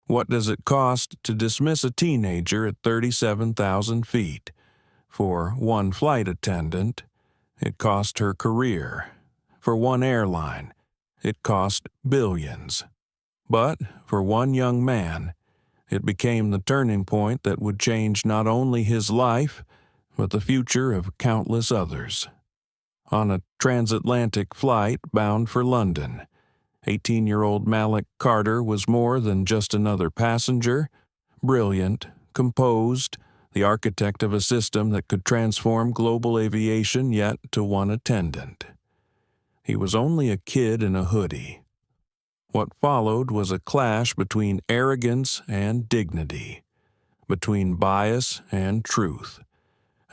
What does it cost to dismiss a teenager at 37,000 feet? For one flight attendant, it cost her career. For one airline, it cost billions. But for one young man, it became the turning point that would change not only his life, but the future of countless others. On a transatlantic flight bound for London, 18-year-old Malik Carter was more than just another passenger. Brilliant, composed, the architect of a system that could transform global aviation yet to one attendant. He was only a kid in a hoodie. What followed was a clash between arrogance and dignity, between bias and truth.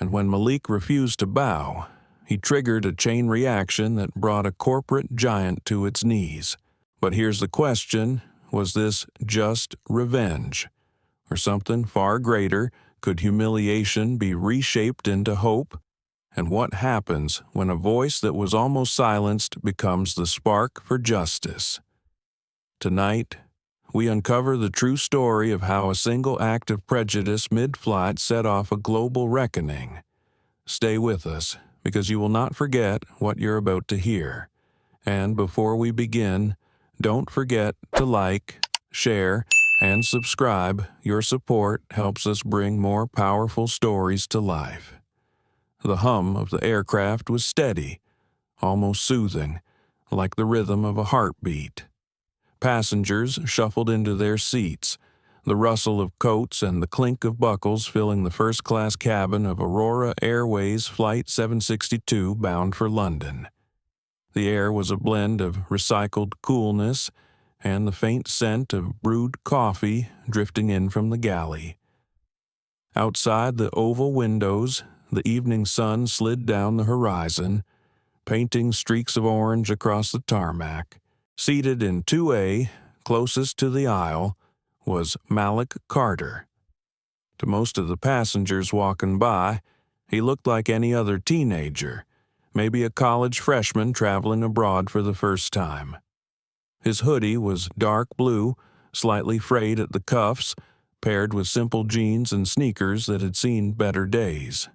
And when Malik refused to bow, he triggered a chain reaction that brought a corporate giant to its knees. But here's the question: was this just revenge? Or something far greater? Could humiliation be reshaped into hope? And what happens when a voice that was almost silenced becomes the spark for justice? Tonight, we uncover the true story of how a single act of prejudice mid-flight set off a global reckoning. Stay with us, because you will not forget what you're about to hear. And before we begin, don't forget to like, share, and subscribe. Your support helps us bring more powerful stories to life. The hum of the aircraft was steady, almost soothing, like the rhythm of a heartbeat. Passengers shuffled into their seats, the rustle of coats and the clink of buckles filling the first-class cabin of Aurora Airways Flight 762 bound for London. The air was a blend of recycled coolness and the faint scent of brewed coffee drifting in from the galley. Outside the oval windows, the evening sun slid down the horizon, painting streaks of orange across the tarmac. Seated in 2A, closest to the aisle, was Malik Carter. To most of the passengers walking by, he looked like any other teenager, maybe a college freshman traveling abroad for the first time. His hoodie was dark blue, slightly frayed at the cuffs, paired with simple jeans and sneakers that had seen better days.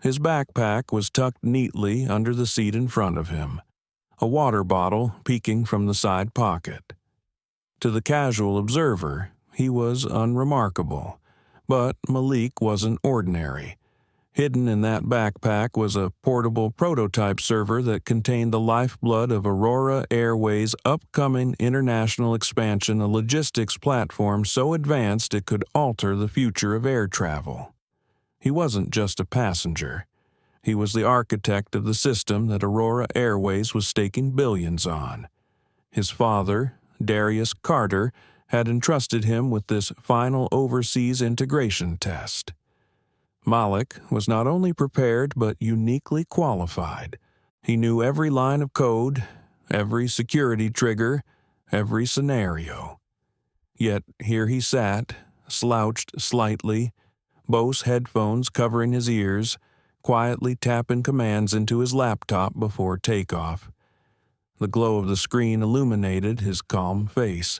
His backpack was tucked neatly under the seat in front of him, a water bottle peeking from the side pocket. To the casual observer, he was unremarkable, but Malik wasn't ordinary. Hidden in that backpack was a portable prototype server that contained the lifeblood of Aurora Airways' upcoming international expansion, a logistics platform so advanced it could alter the future of air travel. He wasn't just a passenger. He was the architect of the system that Aurora Airways was staking billions on. His father, Darius Carter, had entrusted him with this final overseas integration test. Malik was not only prepared but uniquely qualified. He knew every line of code, every security trigger, every scenario. Yet here he sat, slouched slightly, Bose headphones covering his ears, quietly tapping commands into his laptop before takeoff. The glow of the screen illuminated his calm face.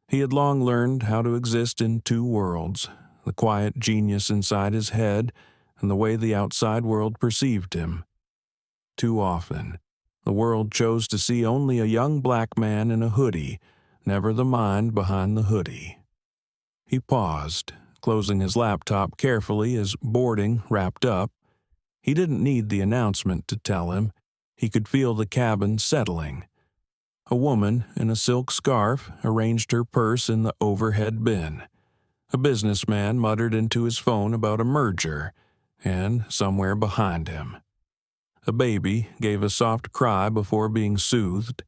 He had long learned how to exist in two worlds, the quiet genius inside his head and the way the outside world perceived him. Too often, the world chose to see only a young black man in a hoodie, never the mind behind the hoodie. He paused, closing his laptop carefully as boarding wrapped up. He didn't need the announcement to tell him. He could feel the cabin settling. A woman in a silk scarf arranged her purse in the overhead bin. A businessman muttered into his phone about a merger, and somewhere behind him, a baby gave a soft cry before being soothed,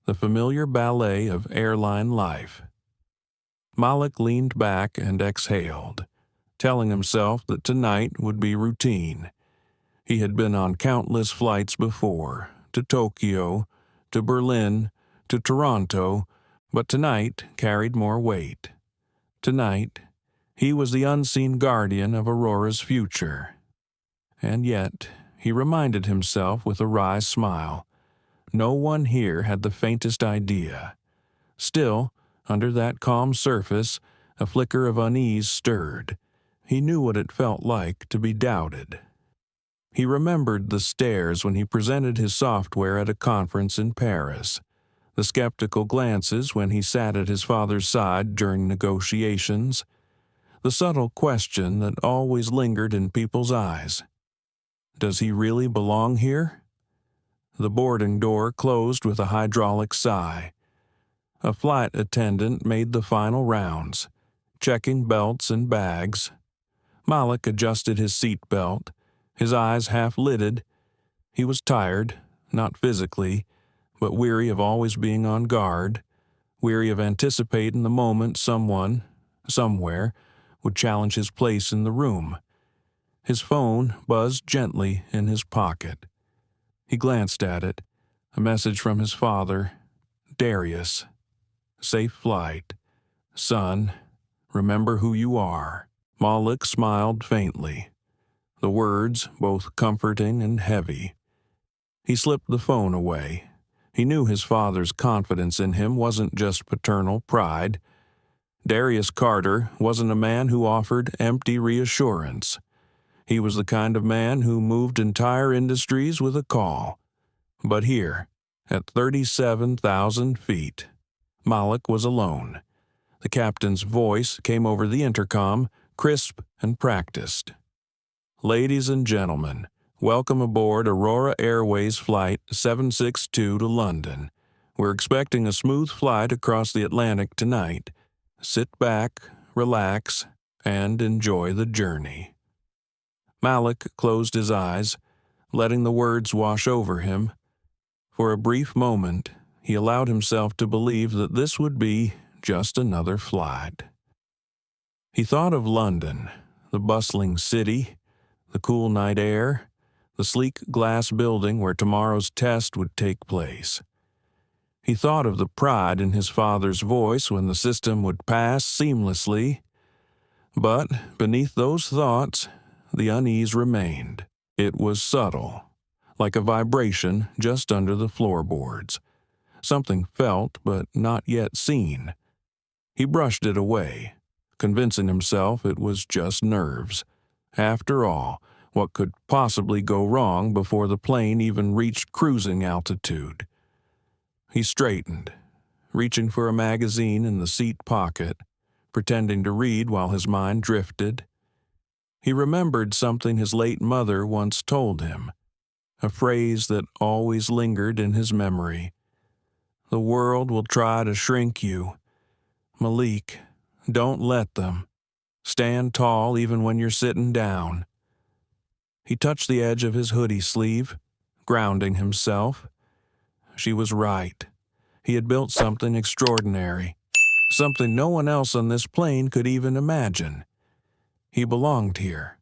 the familiar ballet of airline life. Malik leaned back and exhaled, telling himself that tonight would be routine. He had been on countless flights before, to Tokyo, to Berlin, to Toronto, but tonight carried more weight. Tonight, he was the unseen guardian of Aurora's future. And yet, he reminded himself with a wry smile, no one here had the faintest idea. Still, Under that calm surface, a flicker of unease stirred. He knew what it felt like to be doubted. He remembered the stares when he presented his software at a conference in Paris, the skeptical glances when he sat at his father's side during negotiations, the subtle question that always lingered in people's eyes. Does he really belong here? The boarding door closed with a hydraulic sigh. A flight attendant made the final rounds, checking belts and bags. Malik adjusted his seat belt, his eyes half-lidded. He was tired, not physically, but weary of always being on guard, weary of anticipating the moment someone, somewhere, would challenge his place in the room. His phone buzzed gently in his pocket. He glanced at it, a message from his father, Darius. Safe flight. Son, remember who you are. Malik smiled faintly, the words both comforting and heavy. He slipped the phone away. He knew his father's confidence in him wasn't just paternal pride. Darius Carter wasn't a man who offered empty reassurance. He was the kind of man who moved entire industries with a call. But here, at 37,000 feet, Malik was alone. The captain's voice came over the intercom, crisp and practiced. Ladies and gentlemen, welcome aboard Aurora Airways Flight 762 to London. We're expecting a smooth flight across the Atlantic tonight. Sit back, relax, and enjoy the journey. Malik closed his eyes, letting the words wash over him. For a brief moment, he allowed himself to believe that this would be just another flight. He thought of London, the bustling city, the cool night air, the sleek glass building where tomorrow's test would take place. He thought of the pride in his father's voice when the system would pass seamlessly. But beneath those thoughts, the unease remained. It was subtle, like a vibration just under the floorboards. Something felt but not yet seen. He brushed it away, convincing himself it was just nerves. After all, what could possibly go wrong before the plane even reached cruising altitude? He straightened, reaching for a magazine in the seat pocket, pretending to read while his mind drifted. He remembered something his late mother once told him, a phrase that always lingered in his memory. The world will try to shrink you. Malik, don't let them. Stand tall even when you're sitting down. He touched the edge of his hoodie sleeve, grounding himself. She was right. He had built something extraordinary, something no one else on this plane could even imagine. He belonged here.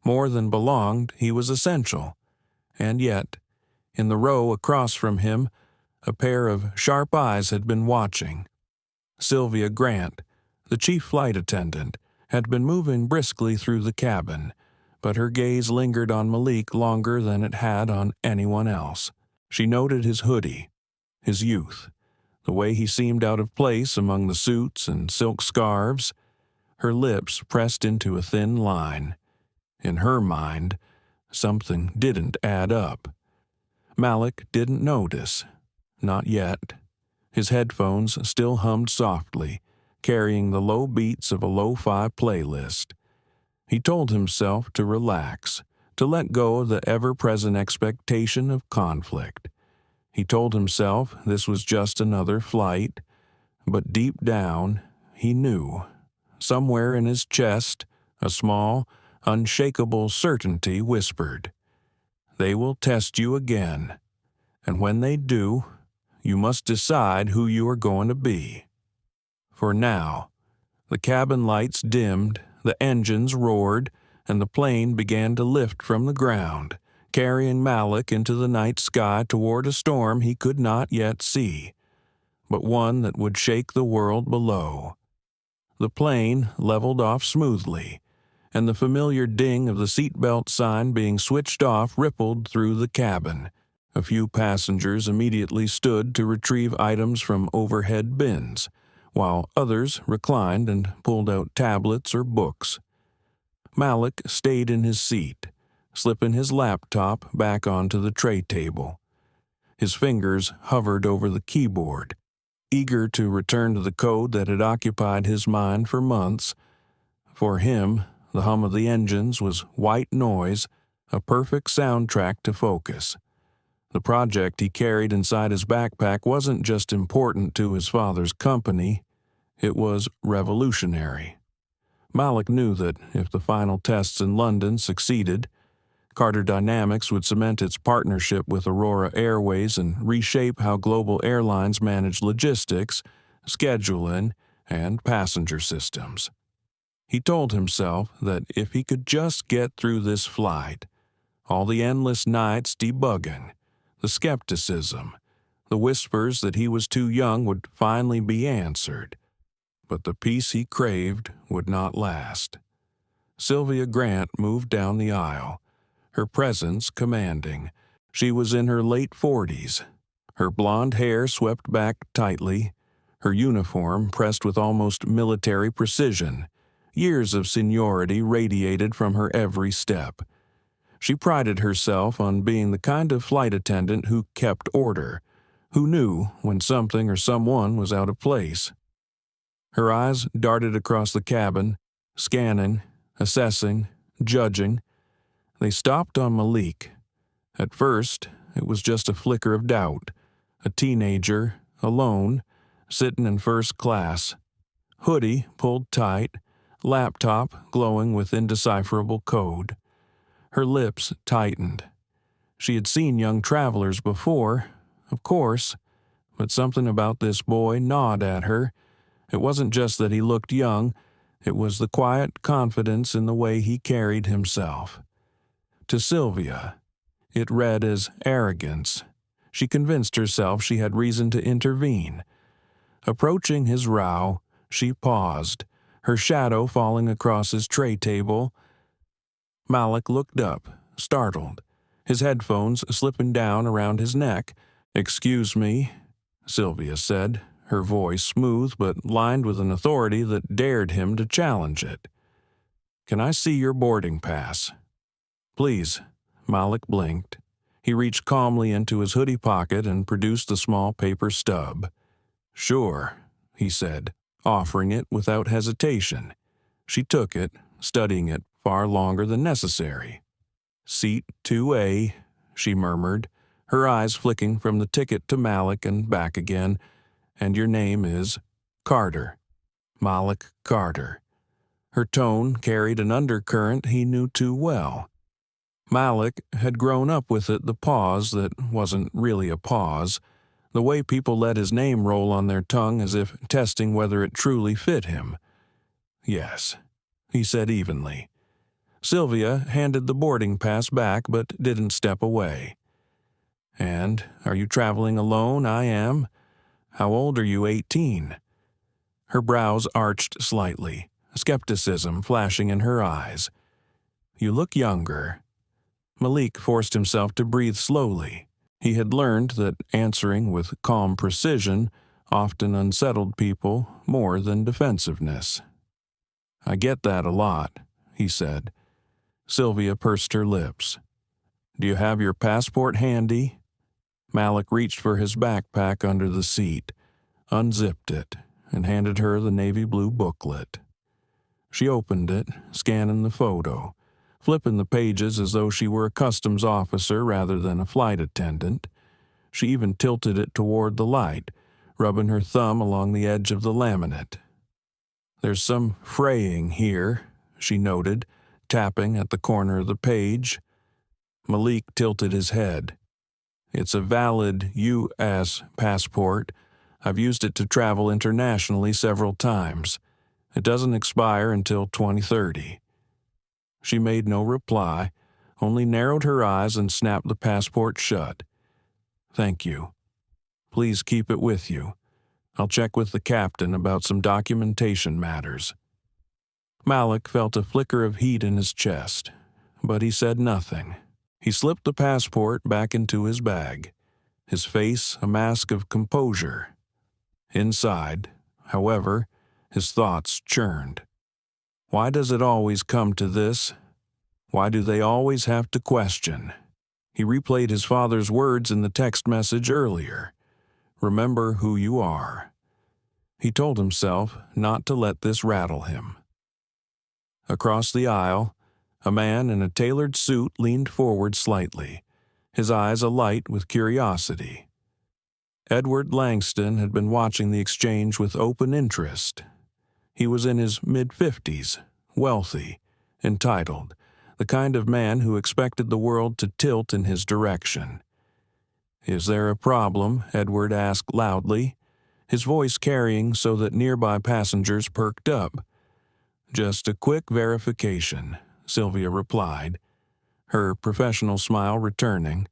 More than belonged, he was essential. And yet, in the row across from him, a pair of sharp eyes had been watching. Sylvia Grant, the chief flight attendant, had been moving briskly through the cabin, but her gaze lingered on Malik longer than it had on anyone else. She noted his hoodie, his youth, the way he seemed out of place among the suits and silk scarves. Her lips pressed into a thin line. In her mind, something didn't add up. Malik didn't notice. Not yet. His headphones still hummed softly, carrying the low beats of a lo-fi playlist. He told himself to relax, to let go of the ever-present expectation of conflict. He told himself this was just another flight, but deep down, he knew. Somewhere in his chest, a small, unshakable certainty whispered, "They will test you again, and when they do, you must decide who you are going to be." For now, the cabin lights dimmed, the engines roared, and the plane began to lift from the ground, carrying Malik into the night sky toward a storm he could not yet see, but one that would shake the world below. The plane leveled off smoothly, and the familiar ding of the seatbelt sign being switched off rippled through the cabin. A few passengers immediately stood to retrieve items from overhead bins, while others reclined and pulled out tablets or books. Malik stayed in his seat, slipping his laptop back onto the tray table. His fingers hovered over the keyboard, eager to return to the code that had occupied his mind for months. For him, the hum of the engines was white noise, a perfect soundtrack to focus. The project he carried inside his backpack wasn't just important to his father's company, it was revolutionary. Malik knew that if the final tests in London succeeded, Carter Dynamics would cement its partnership with Aurora Airways and reshape how global airlines manage logistics, scheduling, and passenger systems. He told himself that if he could just get through this flight, all the endless nights debugging, the skepticism, the whispers that he was too young would finally be answered. But the peace he craved would not last. Sylvia Grant moved down the aisle, her presence commanding. She was in her late 40s, her blonde hair swept back tightly, her uniform pressed with almost military precision. Years of seniority radiated from her every step. She prided herself on being the kind of flight attendant who kept order, who knew when something or someone was out of place. Her eyes darted across the cabin, scanning, assessing, judging. They stopped on Malik. At first, it was just a flicker of doubt. A teenager, alone, sitting in first class. Hoodie pulled tight, laptop glowing with indecipherable code. Her lips tightened. She had seen young travelers before, of course, but something about this boy gnawed at her. It wasn't just that he looked young, it was the quiet confidence in the way he carried himself. To Sylvia, it read as arrogance. She convinced herself she had reason to intervene. Approaching his row, she paused, her shadow falling across his tray table. Malik looked up, startled, his headphones slipping down around his neck. "Excuse me," Sylvia said, her voice smooth but lined with an authority that dared him to challenge it. "Can I see your boarding pass?" "Please." Malik blinked. He reached calmly into his hoodie pocket and produced the small paper stub. "Sure," he said, offering it without hesitation. She took it, studying it far longer than necessary. "Seat 2A," she murmured, her eyes flicking from the ticket to Malik and back again. "And your name is Carter. Malik Carter." Her tone carried an undercurrent he knew too well. Malik had grown up with it, the pause that wasn't really a pause, the way people let his name roll on their tongue as if testing whether it truly fit him. "Yes," he said evenly. Sylvia handed the boarding pass back but didn't step away. "And are you traveling alone? I am. How old are you, 18? Her brows arched slightly, skepticism flashing in her eyes. "You look younger." Malik forced himself to breathe slowly. He had learned that answering with calm precision often unsettled people more than defensiveness. "I get that a lot," he said. Sylvia pursed her lips. "Do you have your passport handy?" Malik reached for his backpack under the seat, unzipped it, and handed her the navy blue booklet. She opened it, scanning the photo, flipping the pages as though she were a customs officer rather than a flight attendant. She even tilted it toward the light, rubbing her thumb along the edge of the laminate. "There's some fraying here," she noted, tapping at the corner of the page. Malik tilted his head. "It's a valid U.S. passport. I've used it to travel internationally several times. It doesn't expire until 2030. She made no reply, only narrowed her eyes and snapped the passport shut. "Thank you. Please keep it with you. I'll check with the captain about some documentation matters." Malik felt a flicker of heat in his chest, but he said nothing. He slipped the passport back into his bag, his face a mask of composure. Inside, However, his thoughts churned. Why does it always come to this? Why do they always have to question? He replayed his father's words in the text message earlier. Remember who you are. He told himself not to let this rattle him. Across the aisle, a man in a tailored suit leaned forward slightly, his eyes alight with curiosity. Edward Langston had been watching the exchange with open interest. He was in his mid-50s, wealthy, entitled, the kind of man who expected the world to tilt in his direction. "Is there a problem?" Edward asked loudly, his voice carrying so that nearby passengers perked up. "Just a quick verification," Sylvia replied, her professional smile returning.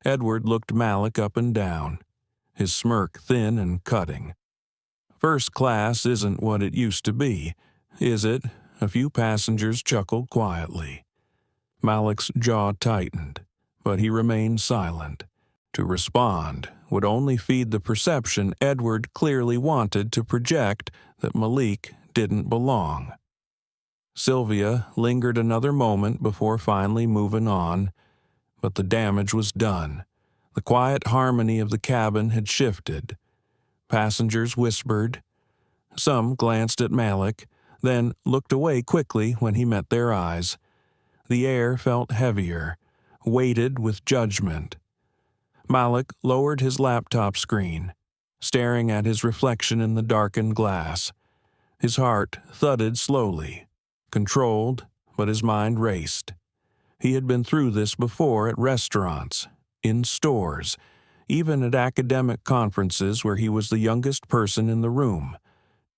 Edward looked Malik up and down, his smirk thin and cutting. "First class isn't what it used to be, is it?" A few passengers chuckled quietly. Malik's jaw tightened, but he remained silent. To respond would only feed the perception Edward clearly wanted to project that Malik didn't belong. Sylvia lingered another moment before finally moving on, but the damage was done. The quiet harmony of the cabin had shifted. Passengers whispered. Some glanced at Malik, then looked away quickly when he met their eyes. The air felt heavier, weighted with judgment. Malik lowered his laptop screen, staring at his reflection in the darkened glass. His heart thudded slowly, controlled, but his mind raced. He had been through this before at restaurants, in stores, even at academic conferences where he was the youngest person in the room.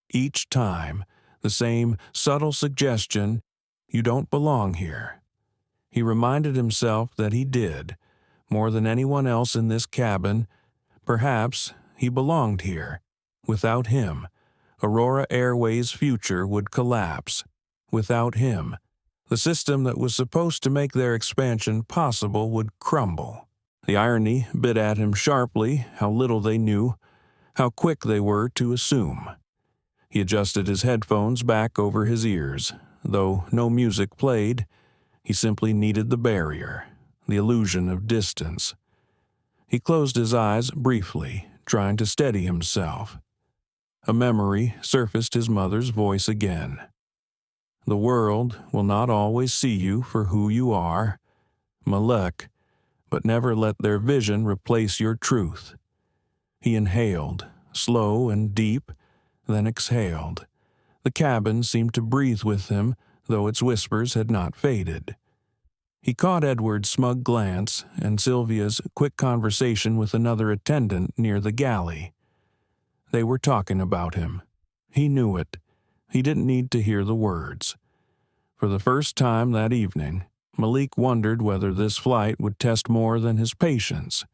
Each time, the same subtle suggestion, "You don't belong here." He reminded himself that he did, more than anyone else in this cabin. Perhaps he belonged here. Without him, Aurora Airways' future would collapse. Without him, the system that was supposed to make their expansion possible would crumble. The irony bit at him sharply, how little they knew, how quick they were to assume. He adjusted his headphones back over his ears. Though no music played, he simply needed the barrier, the illusion of distance. He closed his eyes briefly, trying to steady himself. A memory surfaced his mother's voice again. "The world will not always see you for who you are, Malek, but never let their vision replace your truth." He inhaled, slow and deep, then exhaled. The cabin seemed to breathe with him, though its whispers had not faded. He caught Edward's smug glance and Sylvia's quick conversation with another attendant near the galley. They were talking about him. He knew it. He didn't need to hear the words. For the first time that evening, Malik wondered whether this flight would test more than his patience.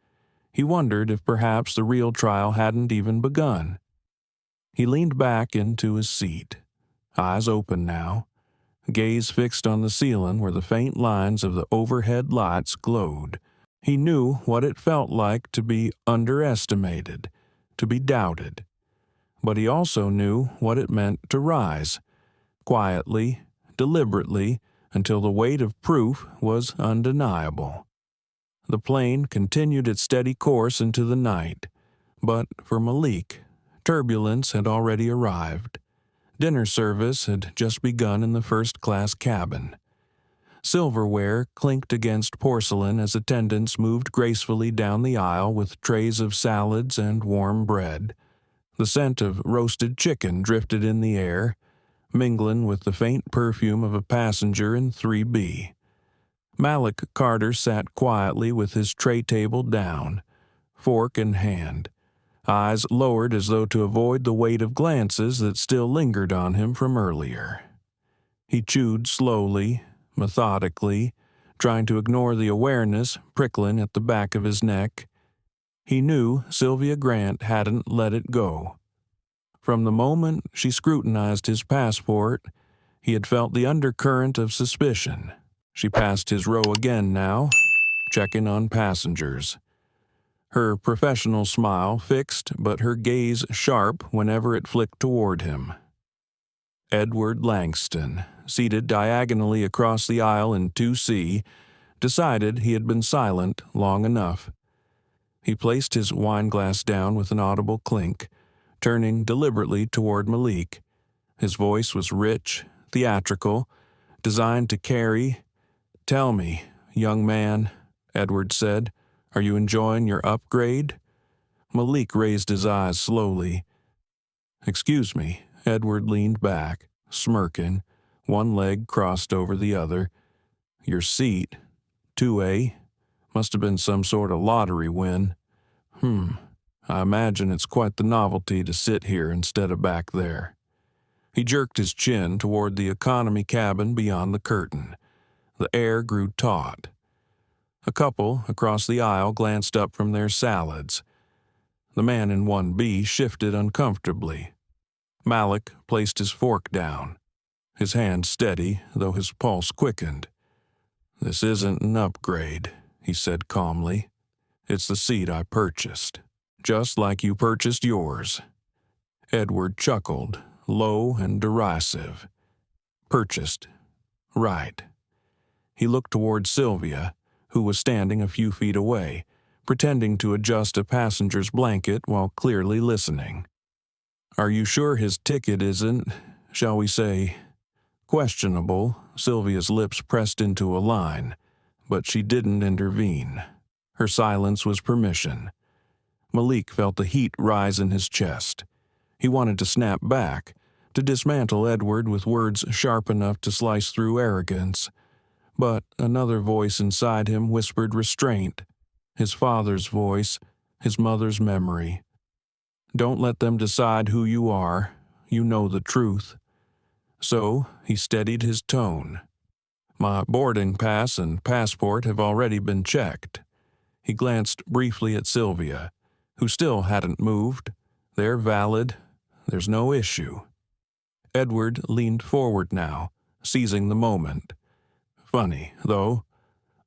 He wondered if perhaps the real trial hadn't even begun. He leaned back into his seat, eyes open now, gaze fixed on the ceiling where the faint lines of the overhead lights glowed. He knew what it felt like to be underestimated, to be doubted. But he also knew what it meant to rise, quietly, deliberately, until the weight of proof was undeniable. The plane continued its steady course into the night, but for Malik, turbulence had already arrived. Dinner service had just begun in the first-class cabin. Silverware clinked against porcelain as attendants moved gracefully down the aisle with trays of salads and warm bread. The scent of roasted chicken drifted in the air, mingling with the faint perfume of a passenger in 3B. Malik Carter sat quietly with his tray table down, fork in hand, eyes lowered as though to avoid the weight of glances that still lingered on him from earlier. He chewed slowly, methodically, trying to ignore the awareness prickling at the back of his neck. He knew Sylvia Grant hadn't let it go. From the moment she scrutinized his passport, he had felt the undercurrent of suspicion. She passed his row again now, checking on passengers. her professional smile fixed but her gaze sharp whenever it flicked toward him. Edward Langston, seated diagonally across the aisle in 2C, decided he had been silent long enough. He placed his wineglass down with an audible clink, turning deliberately toward Malik. His voice was rich, theatrical, designed to carry. "Tell me, young man," Edward said, "are you enjoying your upgrade?" Malik raised his eyes slowly. "Excuse me." Edward leaned back, smirking, one leg crossed over the other. "Your seat, 2A, must have been some sort of lottery win. I imagine it's quite the novelty to sit here instead of back there." He jerked his chin toward the economy cabin beyond the curtain. The air grew taut. A couple across the aisle glanced up from their salads. The man in 1B shifted uncomfortably. Malik placed his fork down, his hand steady, though his pulse quickened. "This isn't an upgrade," he said calmly. "It's the seat I purchased, just like you purchased yours." Edward chuckled, low and derisive. "Purchased. Right." He looked toward Sylvia, who was standing a few feet away, pretending to adjust a passenger's blanket while clearly listening. "Are you sure his ticket isn't, shall we say, questionable?" Sylvia's lips pressed into a line, but she didn't intervene. Her silence was permission. Malik felt the heat rise in his chest. He wanted to snap back, to dismantle Edward with words sharp enough to slice through arrogance. But another voice inside him whispered restraint. His father's voice, his mother's memory. "Don't let them decide who you are. You know the truth." So he steadied his tone. "My boarding pass and passport have already been checked." He glanced briefly at Sylvia, who still hadn't moved. "They're valid. There's no issue." Edward leaned forward now, seizing the moment. "Funny, though.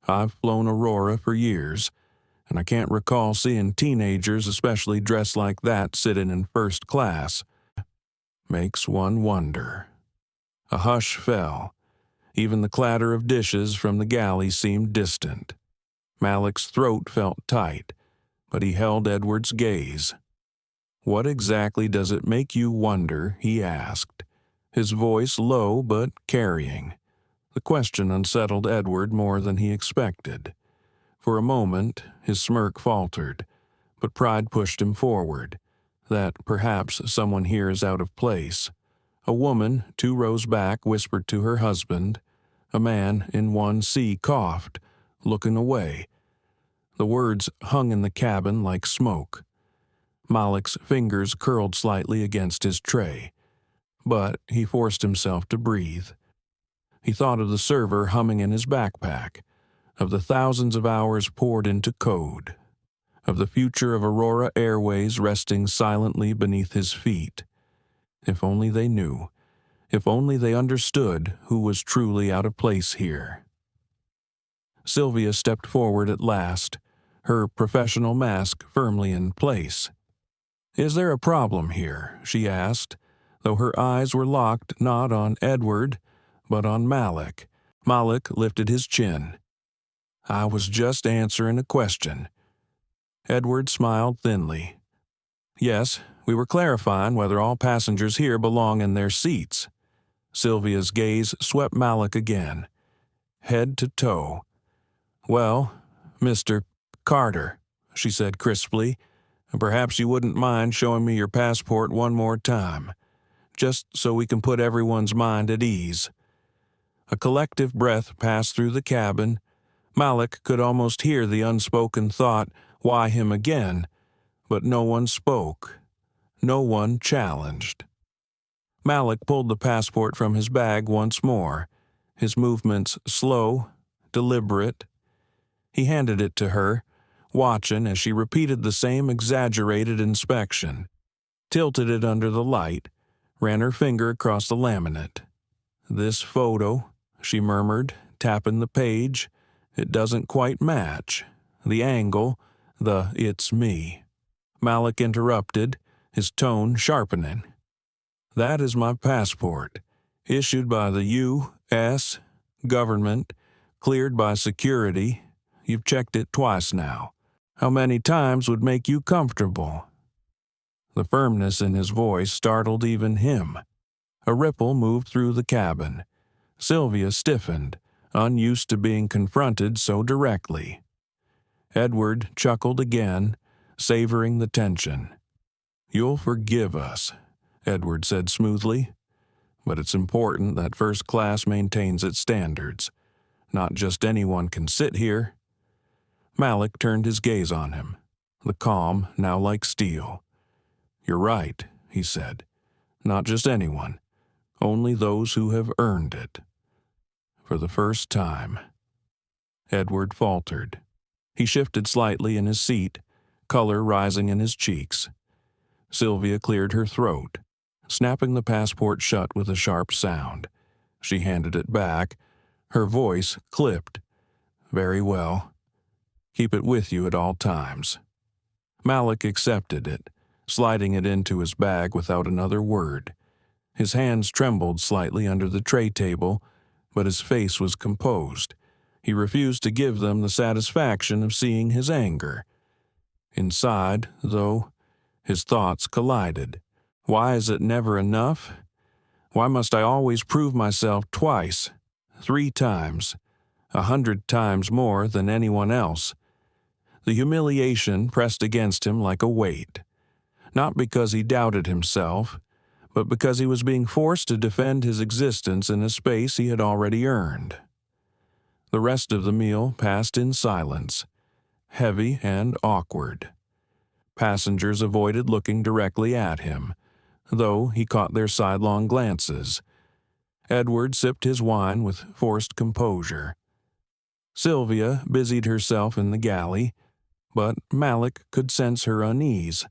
I've flown Aurora for years, and I can't recall seeing teenagers, especially dressed like that, sitting in first class. Makes one wonder." A hush fell. Even the clatter of dishes from the galley seemed distant. Malik's throat felt tight, but he held Edward's gaze. "What exactly does it make you wonder?" he asked, his voice low but carrying. The question unsettled Edward more than he expected. For a moment, his smirk faltered, but pride pushed him forward, that perhaps someone here is out of place. A woman 2 rows back whispered to her husband. A man in 1C coughed, looking away. The words hung in the cabin like smoke. Malik's fingers curled slightly against his tray, but he forced himself to breathe. He thought of the server humming in his backpack, of the thousands of hours poured into code, of the future of Aurora Airways resting silently beneath his feet. If only they knew, if only they understood who was truly out of place here. Sylvia stepped forward at last, her professional mask firmly in place. "Is there a problem here?" she asked, though her eyes were locked not on Edward, but on Malik. Malik lifted his chin. "I was just answering a question." Edward smiled thinly. "Yes, we were clarifying whether all passengers here belong in their seats." Sylvia's gaze swept Malik again, head to toe. "Well, Mr. Carter," she said crisply, "perhaps you wouldn't mind showing me your passport one more time, just so we can put everyone's mind at ease." A collective breath passed through the cabin. Malik could almost hear the unspoken thought, "Why him again?" But no one spoke. No one challenged. Malik pulled the passport from his bag once more, his movements slow, deliberate. He handed it to her, watching as she repeated the same exaggerated inspection, tilted it under the light, ran her finger across the laminate. "This photo," she murmured, tapping the page, "it doesn't quite match. The angle, "It's me." Malik interrupted, his tone sharpening. "That is my passport, issued by the U.S. government, cleared by security. You've checked it twice now. How many times would make you comfortable?" The firmness in his voice startled even him. A ripple moved through the cabin. Sylvia stiffened, unused to being confronted so directly. Edward chuckled again, savoring the tension. "You'll forgive us," Edward said smoothly. "But it's important that first class maintains its standards. Not just anyone can sit here." Malik turned his gaze on him, the calm now like steel. "You're right," he said. "Not just anyone. Only those who have earned it." For the first time. Edward faltered. He shifted slightly in his seat, color rising in his cheeks. Sylvia cleared her throat, snapping the passport shut with a sharp sound. She handed it back. Her voice clipped. "Very well. Keep it with you at all times." Malik accepted it, sliding it into his bag without another word. His hands trembled slightly under the tray table, but his face was composed. He refused to give them the satisfaction of seeing his anger. Inside, though, his thoughts collided. Why is it never enough? Why must I always prove myself twice, 3 times, 100 times more than anyone else? The humiliation pressed against him like a weight. Not because he doubted himself, but because he was being forced to defend his existence in a space he had already earned. The rest of the meal passed in silence, heavy and awkward. Passengers avoided looking directly at him, though he caught their sidelong glances. Edward sipped his wine with forced composure. Sylvia busied herself in the galley, but Malik could sense her unease,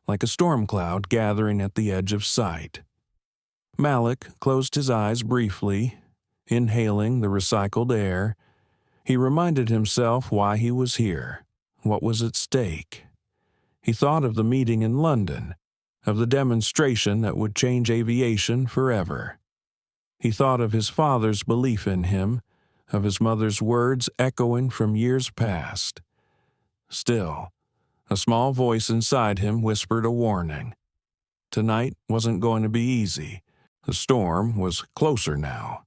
like a storm cloud gathering at the edge of sight. Malik closed his eyes briefly, inhaling the recycled air. He reminded himself why he was here, what was at stake. He thought of the meeting in London, of the demonstration that would change aviation forever. He thought of his father's belief in him, of his mother's words echoing from years past. Still, a small voice inside him whispered a warning. Tonight wasn't going to be easy. The storm was closer now,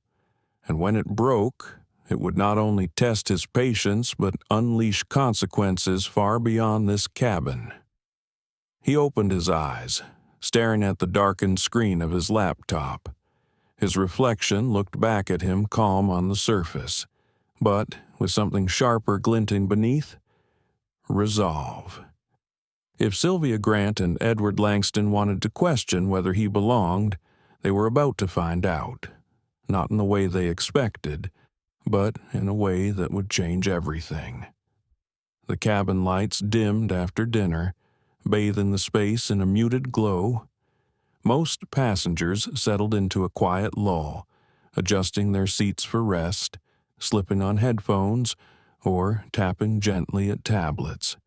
and when it broke, it would not only test his patience but unleash consequences far beyond this cabin. He opened his eyes, staring at the darkened screen of his laptop. His reflection looked back at him calm on the surface, but with something sharper glinting beneath. Resolve. If Sylvia Grant and Edward Langston wanted to question whether he belonged, they were about to find out. Not in the way they expected, but in a way that would change everything. The cabin lights dimmed after dinner, bathing the space in a muted glow. Most passengers settled into a quiet lull, adjusting their seats for rest, slipping on headphones, or tapping gently at tablets.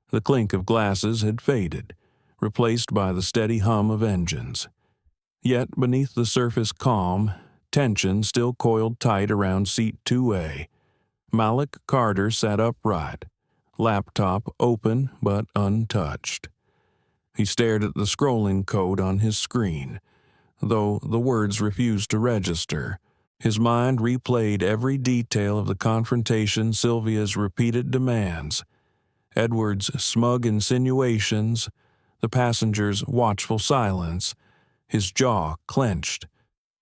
The clink of glasses had faded, replaced by the steady hum of engines. Yet beneath the surface calm, tension still coiled tight around seat 2A. Malik Carter sat upright, laptop open but untouched. He stared at the scrolling code on his screen, though the words refused to register. His mind replayed every detail of the confrontation, Sylvia's repeated demands, Edward's smug insinuations, the passenger's watchful silence. His jaw clenched.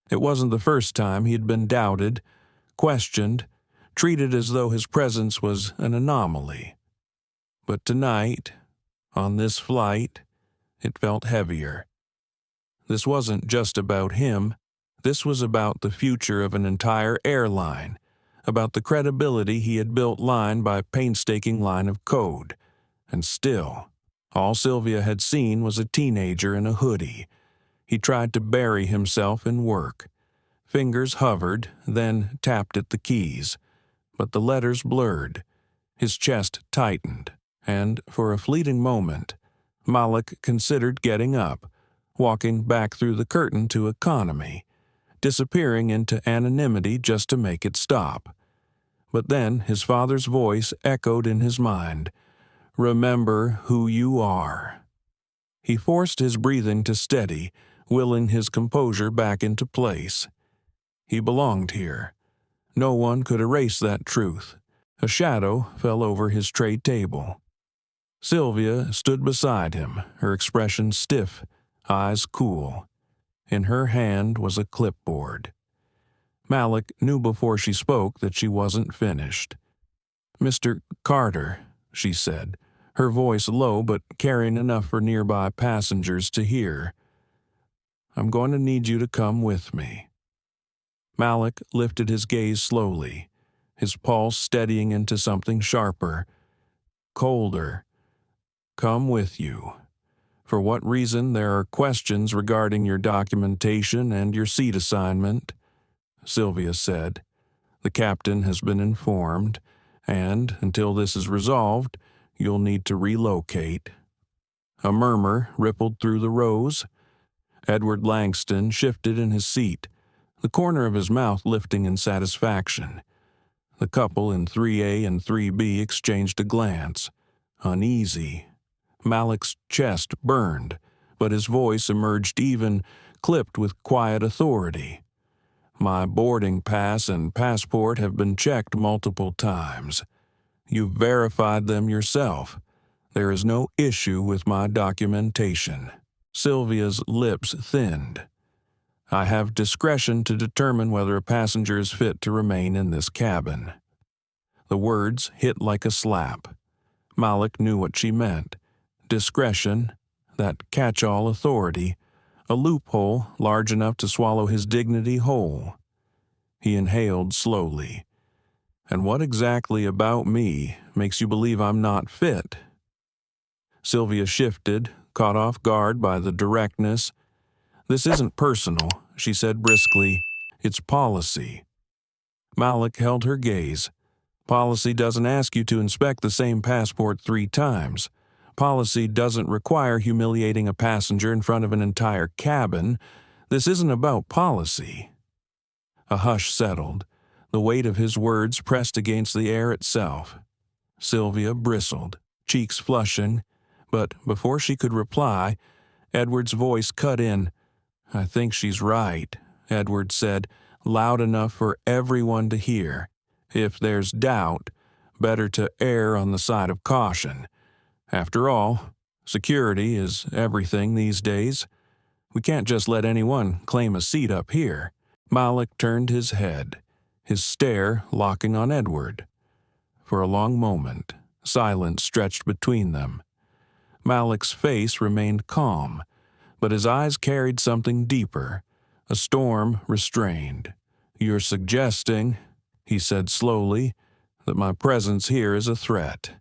It wasn't the first time he had been doubted, questioned, treated as though his presence was an anomaly. But tonight, on this flight, it felt heavier. This wasn't just about him. This was about the future of an entire airline, about the credibility he had built line by painstaking line of code. And still, all Sylvia had seen was a teenager in a hoodie. He tried to bury himself in work. Fingers hovered, then tapped at the keys. But the letters blurred. His chest tightened, and for a fleeting moment, Malik considered getting up, walking back through the curtain to economy, disappearing into anonymity just to make it stop. But then his father's voice echoed in his mind, "Remember who you are." He forced his breathing to steady, willing his composure back into place. He belonged here. No one could erase that truth. A shadow fell over his tray table. Sylvia stood beside him, her expression stiff, eyes cool. In her hand was a clipboard. Malik knew before she spoke that she wasn't finished. "Mr. Carter," she said, her voice low but carrying enough for nearby passengers to hear. "I'm going to need you to come with me." Malik lifted his gaze slowly, his pulse steadying into something sharper, colder. "Come with you. For what reason there are questions regarding your documentation and your seat assignment," Sylvia said. "The captain has been informed, and until this is resolved, you'll need to relocate." A murmur rippled through the rows. Edward Langston shifted in his seat, the corner of his mouth lifting in satisfaction. The couple in 3A and 3B exchanged a glance, uneasy. Malik's chest burned, but his voice emerged even, clipped with quiet authority. "My boarding pass and passport have been checked multiple times. You've verified them yourself. There is no issue with my documentation." Sylvia's lips thinned. "I have discretion to determine whether a passenger is fit to remain in this cabin." The words hit like a slap. Malik knew what she meant. Discretion, that catch-all authority, a loophole large enough to swallow his dignity whole. He inhaled slowly. "And what exactly about me makes you believe I'm not fit?" Sylvia shifted, caught off guard by the directness. "This isn't personal," she said briskly. "It's policy." Malik held her gaze. "Policy doesn't ask you to inspect the same passport 3 times. Policy doesn't require humiliating a passenger in front of an entire cabin. This isn't about policy." A hush settled. The weight of his words pressed against the air itself. Sylvia bristled, cheeks flushing, but before she could reply, Edward's voice cut in. "I think she's right," Edward said, loud enough for everyone to hear. "If there's doubt, better to err on the side of caution. After all, security is everything these days. We can't just let anyone claim a seat up here." Malik turned his head, his stare locking on Edward. For a long moment, silence stretched between them. Malik's face remained calm, but his eyes carried something deeper, a storm restrained. "You're suggesting," he said slowly, "that my presence here is a threat."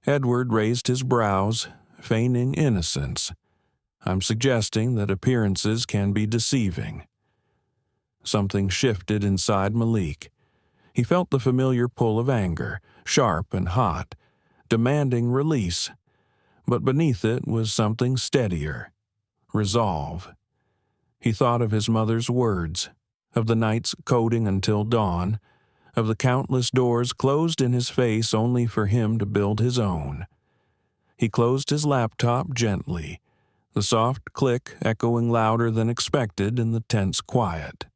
Edward raised his brows, feigning innocence. "I'm suggesting that appearances can be deceiving." Something shifted inside Malik. He felt the familiar pull of anger, sharp and hot, demanding release. But beneath it was something steadier, resolve. He thought of his mother's words, of the nights coding until dawn, of the countless doors closed in his face only for him to build his own. He closed his laptop gently, the soft click echoing louder than expected in the tense quiet.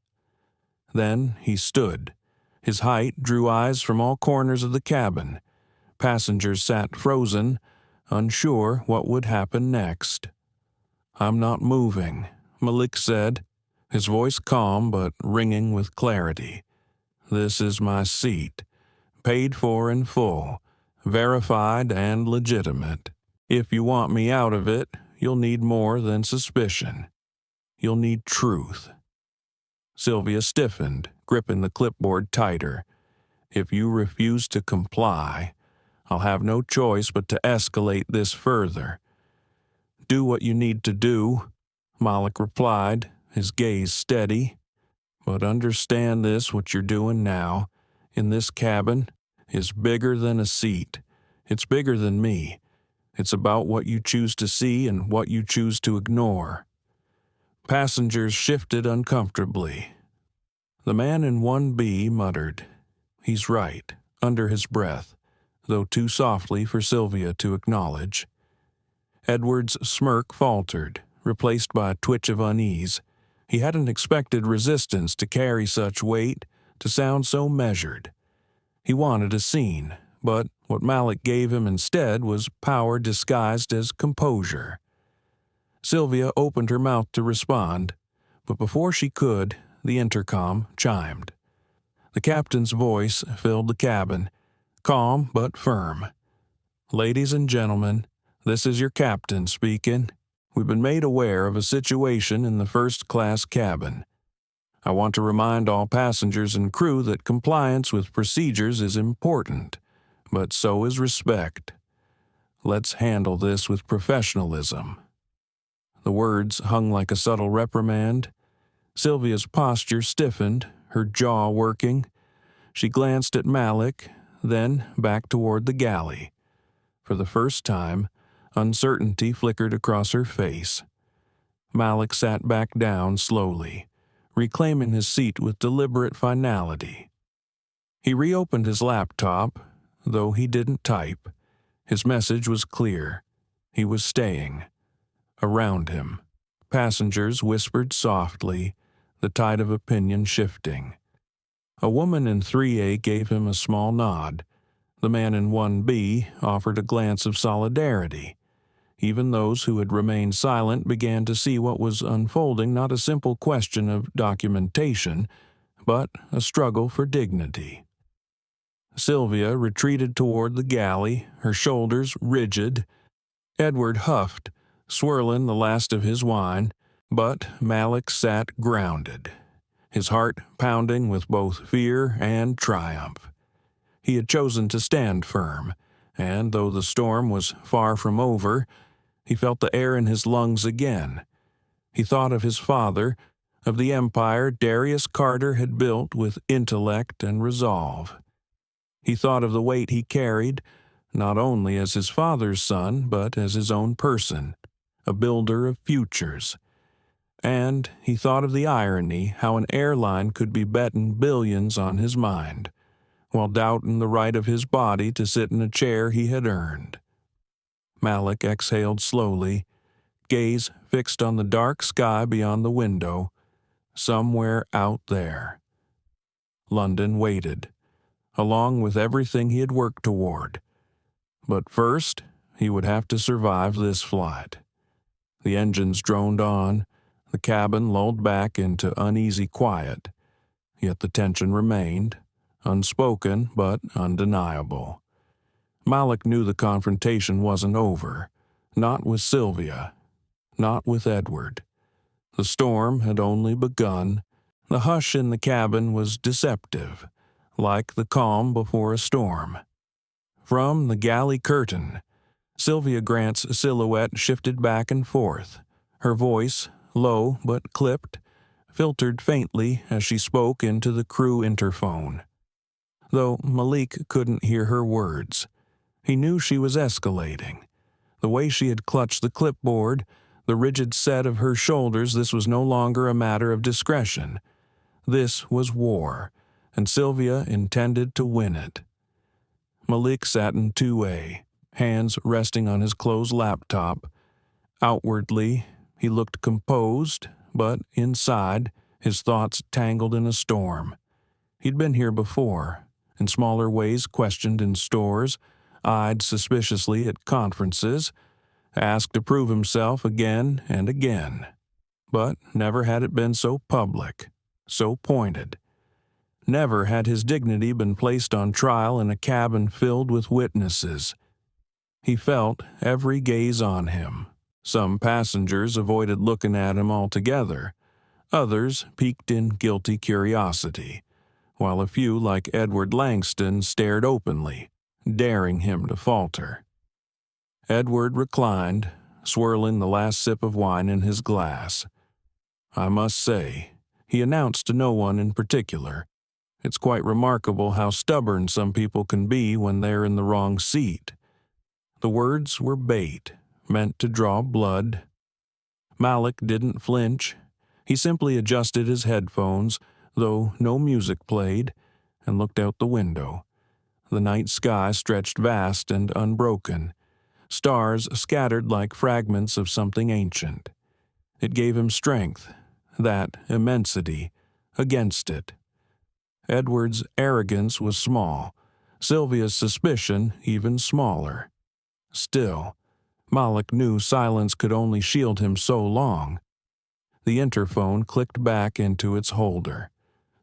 Then he stood. His height drew eyes from all corners of the cabin. Passengers sat frozen, unsure what would happen next. "I'm not moving," Malik said, his voice calm but ringing with clarity. "This is my seat, paid for in full, verified and legitimate. If you want me out of it, you'll need more than suspicion. You'll need truth." Sylvia stiffened, gripping the clipboard tighter. "If you refuse to comply, I'll have no choice but to escalate this further." "Do what you need to do," Malik replied, his gaze steady. "But understand this, what you're doing now, in this cabin, is bigger than a seat. It's bigger than me. It's about what you choose to see and what you choose to ignore. Passengers shifted uncomfortably. The man in 1B muttered, "He's right," under his breath, though too softly for Sylvia to acknowledge. Edward's smirk faltered, replaced by a twitch of unease. He hadn't expected resistance to carry such weight, to sound so measured. He wanted a scene, but what Malik gave him instead was power disguised as composure. Sylvia opened her mouth to respond, but before she could, the intercom chimed. The captain's voice filled the cabin, calm but firm. "Ladies and gentlemen, this is your captain speaking. We've been made aware of a situation in the first-class cabin. I want to remind all passengers and crew that compliance with procedures is important, but so is respect. Let's handle this with professionalism." The words hung like a subtle reprimand. Sylvia's posture stiffened, her jaw working. She glanced at Malik, then back toward the galley. For the first time, uncertainty flickered across her face. Malik sat back down slowly, reclaiming his seat with deliberate finality. He reopened his laptop, though he didn't type. His message was clear. He was staying. Around him, passengers whispered softly, the tide of opinion shifting. A woman in 3A gave him a small nod. The man in 1B offered a glance of solidarity. Even those who had remained silent began to see what was unfolding, not a simple question of documentation, but a struggle for dignity. Sylvia retreated toward the galley, her shoulders rigid. Edward huffed, swirling the last of his wine, but Malik sat grounded, his heart pounding with both fear and triumph. He had chosen to stand firm, and though the storm was far from over, he felt the air in his lungs again. He thought of his father, of the empire Darius Carter had built with intellect and resolve. He thought of the weight he carried, not only as his father's son, but as his own person, a builder of futures. And he thought of the irony how an airline could be betting billions on his mind, while doubting the right of his body to sit in a chair he had earned. Malik exhaled slowly, gaze fixed on the dark sky beyond the window, somewhere out there. London waited, along with everything he had worked toward. But first, he would have to survive this flight. The engines droned on, the cabin lulled back into uneasy quiet, yet the tension remained, unspoken but undeniable. Malik knew the confrontation wasn't over, not with Sylvia, not with Edward. The storm had only begun. The hush in the cabin was deceptive, like the calm before a storm. From the galley curtain, Sylvia Grant's silhouette shifted back and forth. Her voice, low but clipped, filtered faintly as she spoke into the crew interphone. Though Malik couldn't hear her words, he knew she was escalating. The way she had clutched the clipboard, the rigid set of her shoulders, this was no longer a matter of discretion. This was war, and Sylvia intended to win it. Malik sat in 2A, hands resting on his closed laptop. Outwardly, he looked composed, but inside, his thoughts tangled in a storm. He'd been here before, in smaller ways questioned in stores, eyed suspiciously at conferences, asked to prove himself again and again. But never had it been so public, so pointed. Never had his dignity been placed on trial in a cabin filled with witnesses. He felt every gaze on him. Some passengers avoided looking at him altogether. Others piqued in guilty curiosity, while a few like Edward Langston stared openly, daring him to falter. Edward reclined, swirling the last sip of wine in his glass. "I must say," he announced to no one in particular, "it's quite remarkable how stubborn some people can be when they're in the wrong seat. The words were bait, meant to draw blood. Malik didn't flinch. He simply adjusted his headphones, though no music played, and looked out the window. The night sky stretched vast and unbroken, stars scattered like fragments of something ancient. It gave him strength, that immensity, against it. Edward's arrogance was small, Sylvia's suspicion even smaller. Still, Malik knew silence could only shield him so long. The interphone clicked back into its holder.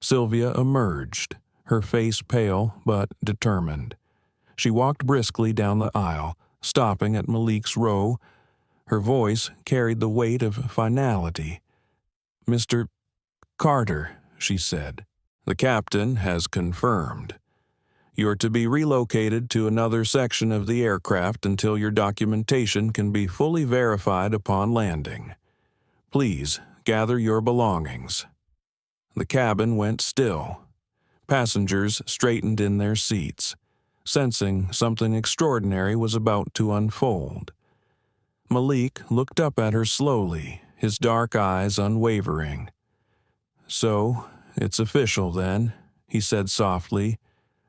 Sylvia emerged, her face pale but determined. She walked briskly down the aisle, stopping at Malik's row. Her voice carried the weight of finality. "Mr. Carter," she said, "the captain has confirmed. You're to be relocated to another section of the aircraft until your documentation can be fully verified upon landing. Please gather your belongings." The cabin went still. Passengers straightened in their seats, sensing something extraordinary was about to unfold. Malik looked up at her slowly, his dark eyes unwavering. "So, it's official then," he said softly.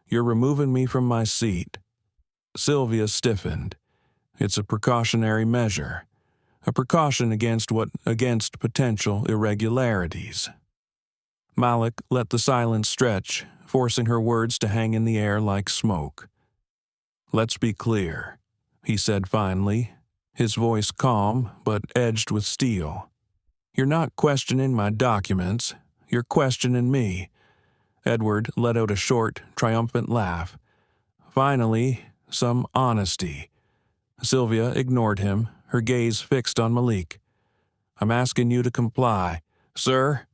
"You're removing me from my seat." Sylvia stiffened. "It's a precautionary measure. A precaution against potential irregularities." Malik let the silence stretch, forcing her words to hang in the air like smoke. "Let's be clear," he said finally, his voice calm but edged with steel. "You're not questioning my documents. You're questioning me." Edward let out a short, triumphant laugh. "Finally, some honesty." Sylvia ignored him, her gaze fixed on Malik. "I'm asking you to comply." "Sir?"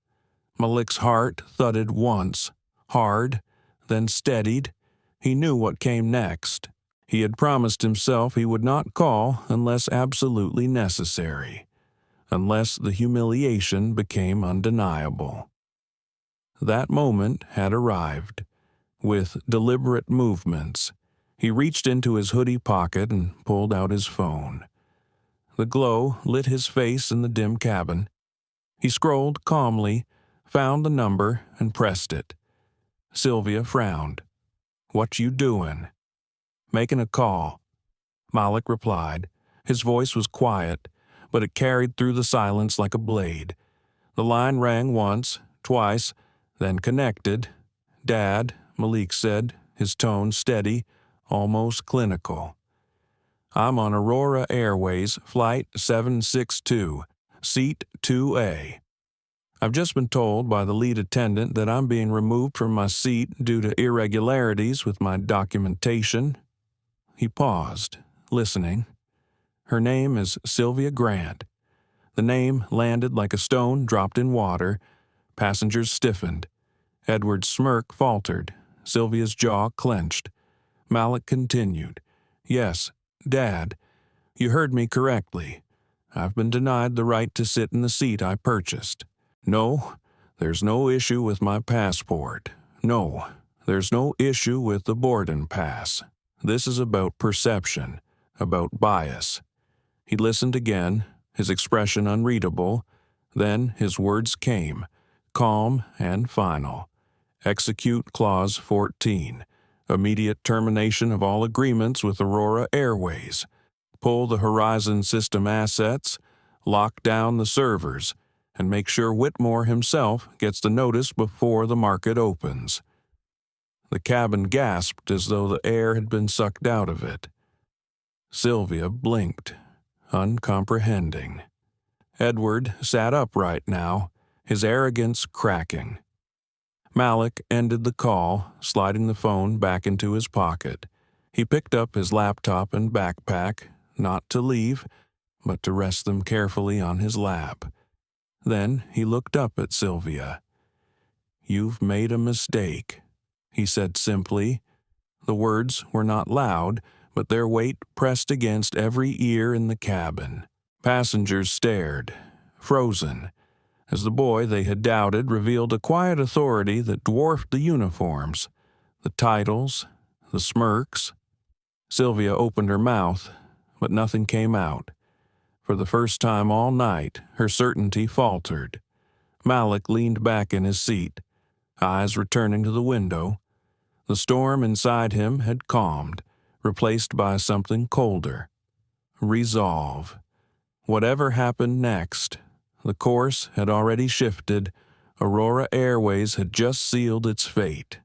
Malik's heart thudded once, hard, then steadied. He knew what came next. He had promised himself he would not call unless absolutely necessary, unless the humiliation became undeniable. That moment had arrived. With deliberate movements, he reached into his hoodie pocket and pulled out his phone. The glow lit his face in the dim cabin. He scrolled calmly, found the number, and pressed it. Sylvia frowned. "What you doing?" "Making a call," Malik replied. His voice was quiet, but it carried through the silence like a blade. The line rang once, twice, then connected. "Dad," Malik said, his tone steady, almost clinical. "I'm on Aurora Airways, Flight 762, Seat 2A. I've just been told by the lead attendant that I'm being removed from my seat due to irregularities with my documentation." He paused, listening. "Her name is Sylvia Grant." The name landed like a stone dropped in water. Passengers stiffened. Edward's smirk faltered. Sylvia's jaw clenched. Malik continued. "Yes, Dad, you heard me correctly. I've been denied the right to sit in the seat I purchased. No, there's no issue with my passport. No, there's no issue with the boarding pass. This is about perception, about bias." He listened again, his expression unreadable. Then his words came, calm and final. "Execute Clause 14. Immediate termination of all agreements with Aurora Airways. Pull the Horizon System assets, lock down the servers, and make sure Whitmore himself gets the notice before the market opens." The cabin gasped as though the air had been sucked out of it. Sylvia blinked, uncomprehending. Edward sat upright now, his arrogance cracking. Malik ended the call, sliding the phone back into his pocket. He picked up his laptop and backpack, not to leave, but to rest them carefully on his lap. Then he looked up at Sylvia. "You've made a mistake," he said simply. The words were not loud, but their weight pressed against every ear in the cabin. Passengers stared, frozen, as the boy they had doubted revealed a quiet authority that dwarfed the uniforms, the titles, the smirks. Sylvia opened her mouth, but nothing came out. For the first time all night, her certainty faltered. Malik leaned back in his seat, eyes returning to the window. The storm inside him had calmed, replaced by something colder. Resolve. Whatever happened next, the course had already shifted. Aurora Airways had just sealed its fate.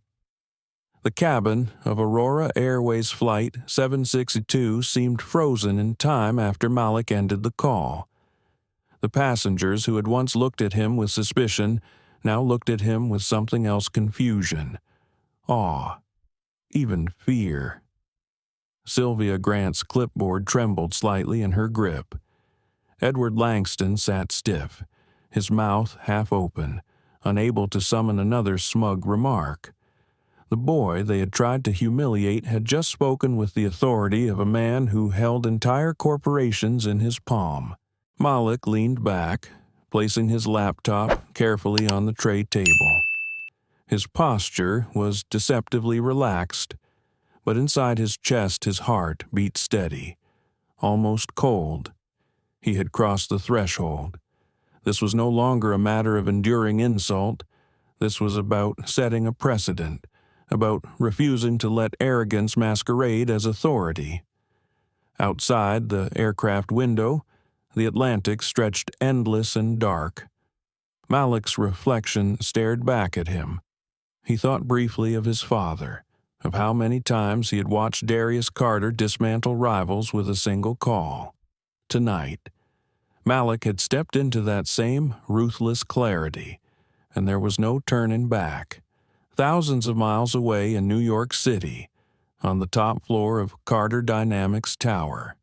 The cabin of Aurora Airways Flight 762 seemed frozen in time after Malik ended the call. The passengers who had once looked at him with suspicion now looked at him with something else: confusion, awe, even fear. Sylvia Grant's clipboard trembled slightly in her grip. Edward Langston sat stiff, his mouth half open, unable to summon another smug remark. The boy they had tried to humiliate had just spoken with the authority of a man who held entire corporations in his palm. Malik leaned back, placing his laptop carefully on the tray table. His posture was deceptively relaxed, but inside his chest his heart beat steady, almost cold. He had crossed the threshold. This was no longer a matter of enduring insult. This was about setting a precedent, about refusing to let arrogance masquerade as authority. Outside the aircraft window, the Atlantic stretched endless and dark. Malik's reflection stared back at him. He thought briefly of his father, of how many times he had watched Darius Carter dismantle rivals with a single call. Tonight, Malik had stepped into that same ruthless clarity, and there was no turning back. Thousands of miles away in New York City, on the top floor of Carter Dynamics Tower.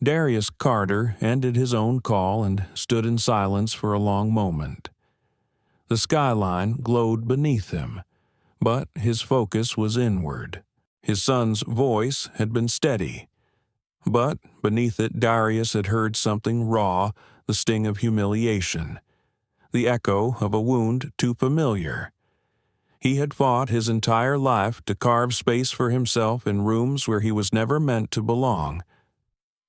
Darius Carter ended his own call and stood in silence for a long moment. The skyline glowed beneath him, but his focus was inward. His son's voice had been steady, but beneath it Darius had heard something raw, the sting of humiliation, the echo of a wound too familiar. He had fought his entire life to carve space for himself in rooms where he was never meant to belong.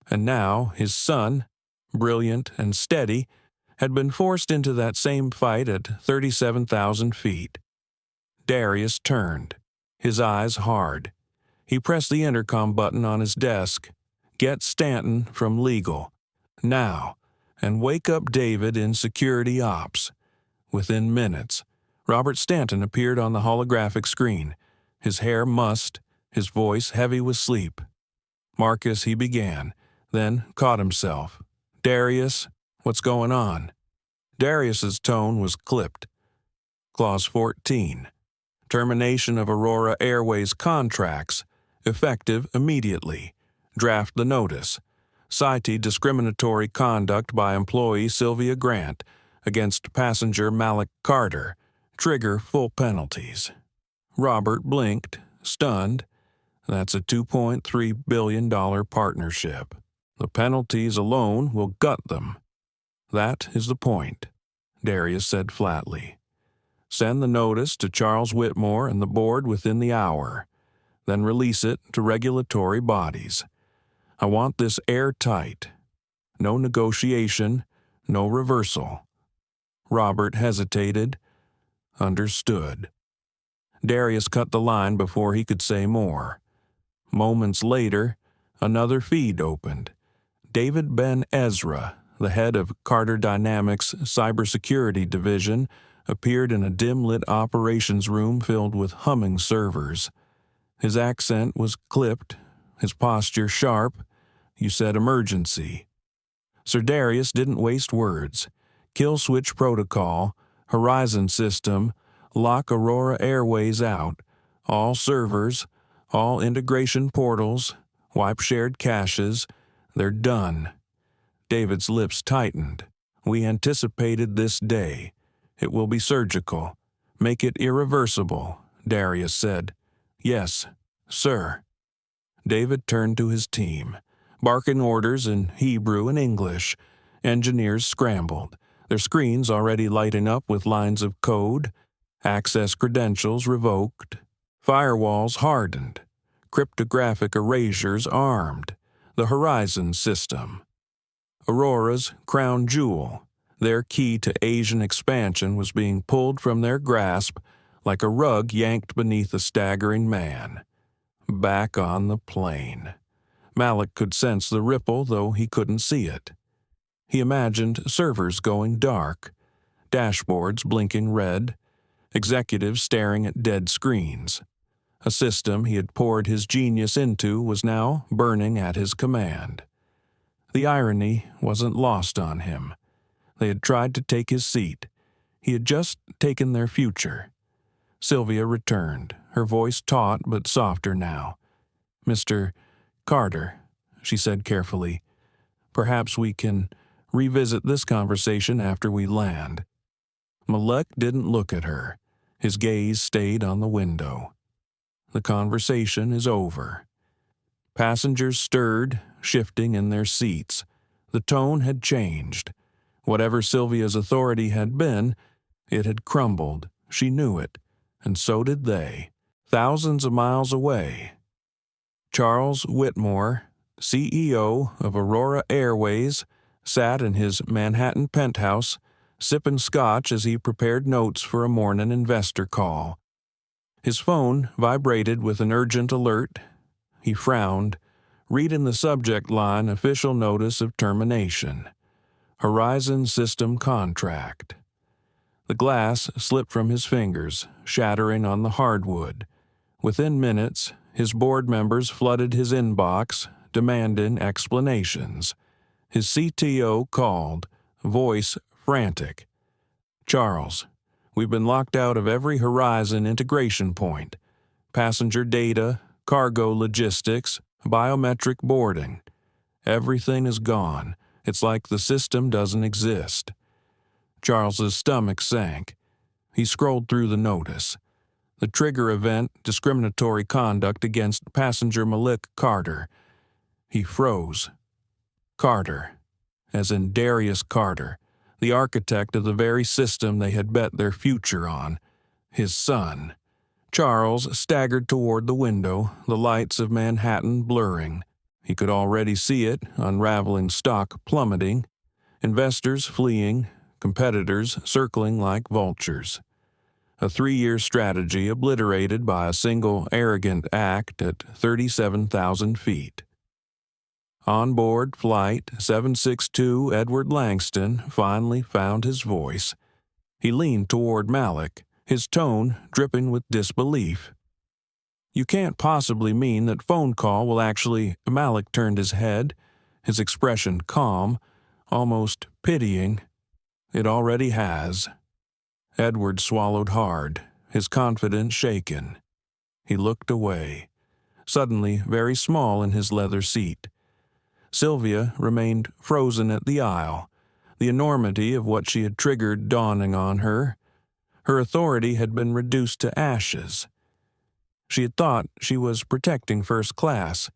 And now his son, brilliant and steady, had been forced into that same fight at 37,000 feet. Darius turned, his eyes hard. He pressed the intercom button on his desk. Get Stanton from legal, now, and wake up David in security ops. Within minutes, Robert Stanton appeared on the holographic screen, his hair mussed, his voice heavy with sleep. Marcus, he began, then caught himself. Darius, what's going on? Darius's tone was clipped. Clause 14. Termination of Aurora Airways contracts, effective immediately. Draft the notice. Cite discriminatory conduct by employee Sylvia Grant against passenger Malik Carter. Trigger full penalties. Robert blinked, stunned. That's a $2.3 billion partnership. The penalties alone will gut them. That is the point, Darius said flatly. Send the notice to Charles Whitmore and the board within the hour. Then release it to regulatory bodies. I want this airtight. No negotiation, no reversal. Robert hesitated, understood. Darius cut the line before he could say more. Moments later, another feed opened. David Ben Ezra, the head of Carter Dynamics' cybersecurity division, appeared in a dim-lit operations room filled with humming servers. His accent was clipped, his posture sharp. You said emergency. Sir Darius didn't waste words. Kill switch protocol, Horizon system, lock Aurora Airways out, all servers, all integration portals, wipe shared caches. They're done. David's lips tightened. We anticipated this day. It will be surgical. Make it irreversible, Darius said. Yes, sir. David turned to his team, barking orders in Hebrew and English. Engineers scrambled, their screens already lighting up with lines of code. Access credentials revoked. Firewalls hardened. Cryptographic erasures armed. the Horizon system. Aurora's crown jewel, their key to Asian expansion, was being pulled from their grasp like a rug yanked beneath a staggering man. Back on the plane. Malik could sense the ripple, though he couldn't see it. He imagined servers going dark, dashboards blinking red, executives staring at dead screens. A system he had poured his genius into was now burning at his command. The irony wasn't lost on him. They had tried to take his seat. He had just taken their future. Sylvia returned, her voice taut but softer now. "Mr. Carter," she said carefully, "perhaps we can revisit this conversation after we land." Malik didn't look at her. His gaze stayed on the window. The conversation is over. Passengers stirred, shifting in their seats. The tone had changed. Whatever Sylvia's authority had been, it had crumbled. She knew it, and so did they, thousands of miles away. Charles Whitmore, CEO of Aurora Airways, sat in his Manhattan penthouse, sipping scotch as he prepared notes for a morning investor call. His phone vibrated with an urgent alert. He frowned, reading the subject line, "Official Notice of Termination. Horizon System Contract." The glass slipped from his fingers, shattering on the hardwood. Within minutes, his board members flooded his inbox, demanding explanations. His CTO called, voice frantic. "Charles, we've been locked out of every Horizon integration point. Passenger data, cargo logistics, biometric boarding. Everything is gone. It's like the system doesn't exist." Charles's stomach sank. He scrolled through the notice. The trigger event, discriminatory conduct against passenger Malik Carter. He froze. Carter, as in Darius Carter, the architect of the very system they had bet their future on. His son. Charles staggered toward the window, the lights of Manhattan blurring. He could already see it, unraveling stock plummeting, investors fleeing, competitors circling like vultures. A 3-year strategy obliterated by a single arrogant act at 37,000 feet. On board Flight 762, Edward Langston finally found his voice. He leaned toward Malik, his tone dripping with disbelief. "You can't possibly mean that phone call will actually—" Malik turned his head, his expression calm, almost pitying. "It already has." Edward swallowed hard, his confidence shaken. He looked away, suddenly very small in his leather seat. Sylvia remained frozen at the aisle, the enormity of what she had triggered dawning on her. Her authority had been reduced to ashes. She had thought she was protecting first class.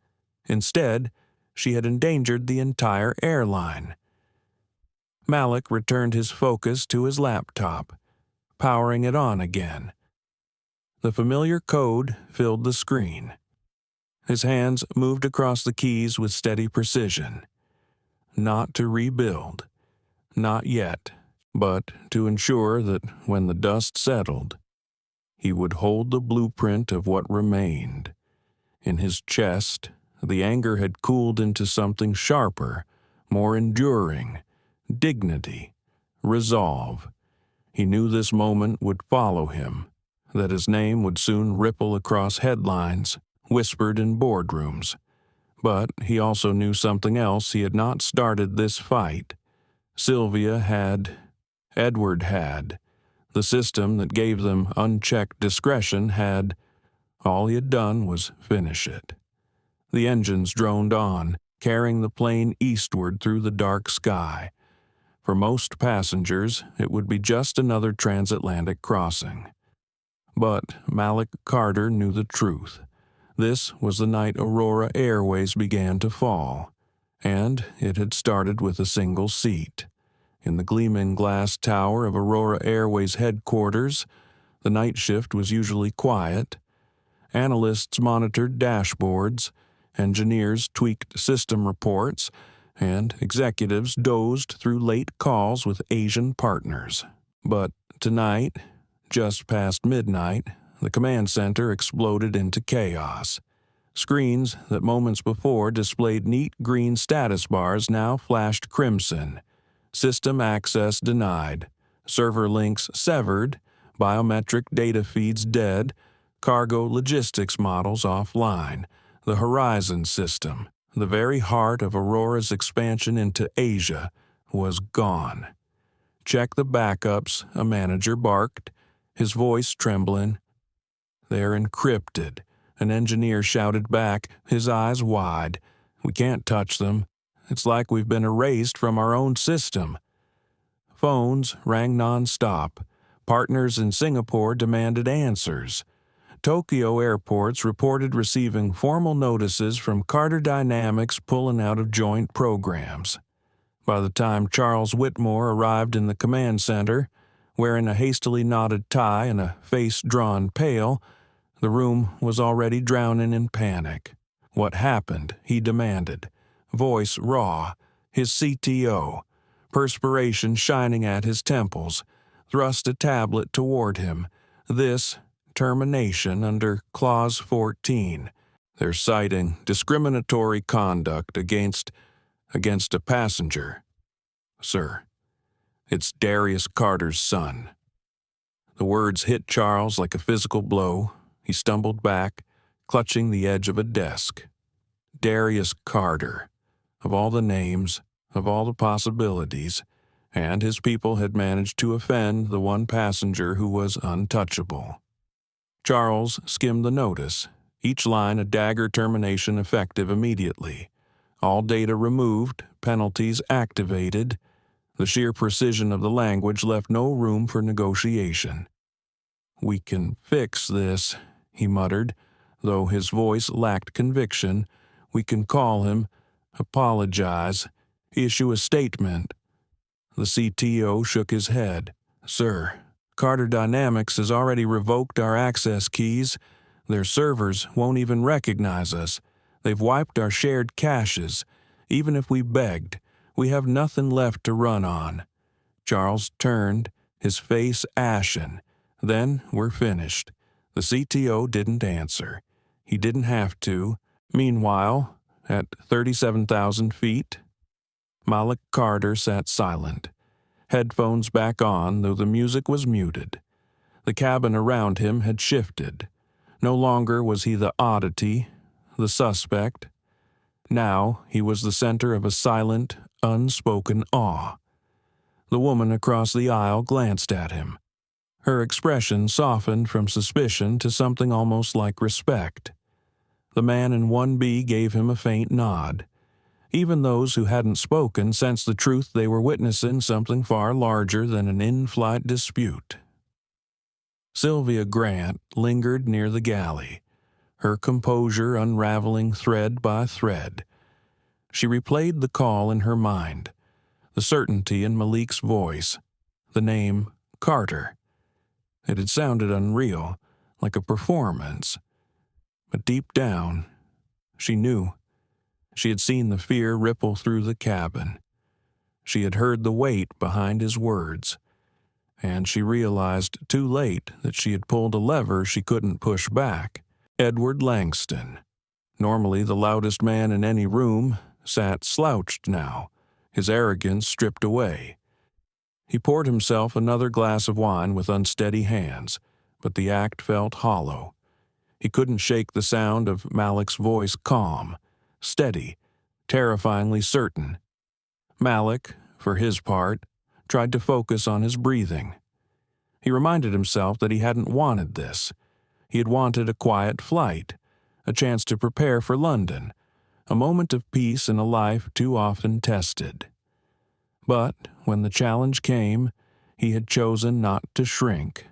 Instead, she had endangered the entire airline. Malik returned his focus to his laptop, powering it on again. The familiar code filled the screen. His hands moved across the keys with steady precision. Not to rebuild. Not yet. But to ensure that when the dust settled, he would hold the blueprint of what remained. In his chest, the anger had cooled into something sharper, more enduring, dignity, resolve. He knew this moment would follow him, that his name would soon ripple across headlines, whispered in boardrooms. But he also knew something else. He had not started this fight. Sylvia had. Edward had. The system that gave them unchecked discretion had. All he had done was finish it. The engines droned on, carrying the plane eastward through the dark sky. For most passengers, it would be just another transatlantic crossing. But Malik Carter knew the truth. This was the night Aurora Airways began to fall, and it had started with a single seat. In the gleaming glass tower of Aurora Airways headquarters, the night shift was usually quiet. Analysts monitored dashboards, Engineers tweaked system reports, and executives dozed through late calls with Asian partners. But tonight, just past midnight, the command center exploded into chaos. Screens that moments before displayed neat green status bars now flashed crimson. System access denied. Server links severed. Biometric data feeds dead. Cargo logistics models offline. The Horizon system, the very heart of Aurora's expansion into Asia, was gone. "Check the backups," a manager barked, his voice trembling. "They're encrypted," an engineer shouted back, his eyes wide. "We can't touch them. It's like we've been erased from our own system." Phones rang nonstop. Partners in Singapore demanded answers. Tokyo airports reported receiving formal notices from Carter Dynamics pulling out of joint programs. By the time Charles Whitmore arrived in the command center, wearing a hastily knotted tie and a face drawn pale, the room was already drowning in panic. "What happened?" he demanded, voice raw, his CTO, perspiration shining at his temples, thrust a tablet toward him. This termination under Clause 14. They're citing discriminatory conduct against a passenger. "Sir, it's Darius Carter's son." The words hit Charles like a physical blow. He stumbled back, clutching the edge of a desk. Darius Carter. Of all the names, of all the possibilities, and his people had managed to offend the one passenger who was untouchable. Charles skimmed the notice, each line a dagger termination effective immediately. All data removed, penalties activated. The sheer precision of the language left no room for negotiation. "We can fix this," he muttered, though his voice lacked conviction. "We can call him, apologize, issue a statement." The CTO shook his head. "Sir, Carter Dynamics has already revoked our access keys. Their servers won't even recognize us. They've wiped our shared caches. Even if we begged, we have nothing left to run on." Charles turned, his face ashen. "Then we're finished." The CTO didn't answer. He didn't have to. Meanwhile, at 37,000 feet, Malik Carter sat silent, headphones back on, though the music was muted. The cabin around him had shifted. No longer was he the oddity, the suspect. Now he was the center of a silent, unspoken awe. The woman across the aisle glanced at him. Her expression softened from suspicion to something almost like respect. The man in 1B gave him a faint nod. Even those who hadn't spoken sensed the truth they were witnessing something far larger than an in-flight dispute. Sylvia Grant lingered near the galley, her composure unraveling thread by thread. She replayed the call in her mind, the certainty in Malik's voice, the name Carter. It had sounded unreal, like a performance. But deep down, she knew. She had seen the fear ripple through the cabin. She had heard the weight behind his words. And she realized too late that she had pulled a lever she couldn't push back. Edward Langston, normally the loudest man in any room, sat slouched now, his arrogance stripped away. He poured himself another glass of wine with unsteady hands, but the act felt hollow. He couldn't shake the sound of Malik's voice calm, steady, terrifyingly certain. Malik, for his part, tried to focus on his breathing. He reminded himself that he hadn't wanted this. He had wanted a quiet flight, a chance to prepare for London, a moment of peace in a life too often tested. But when the challenge came, he had chosen not to shrink.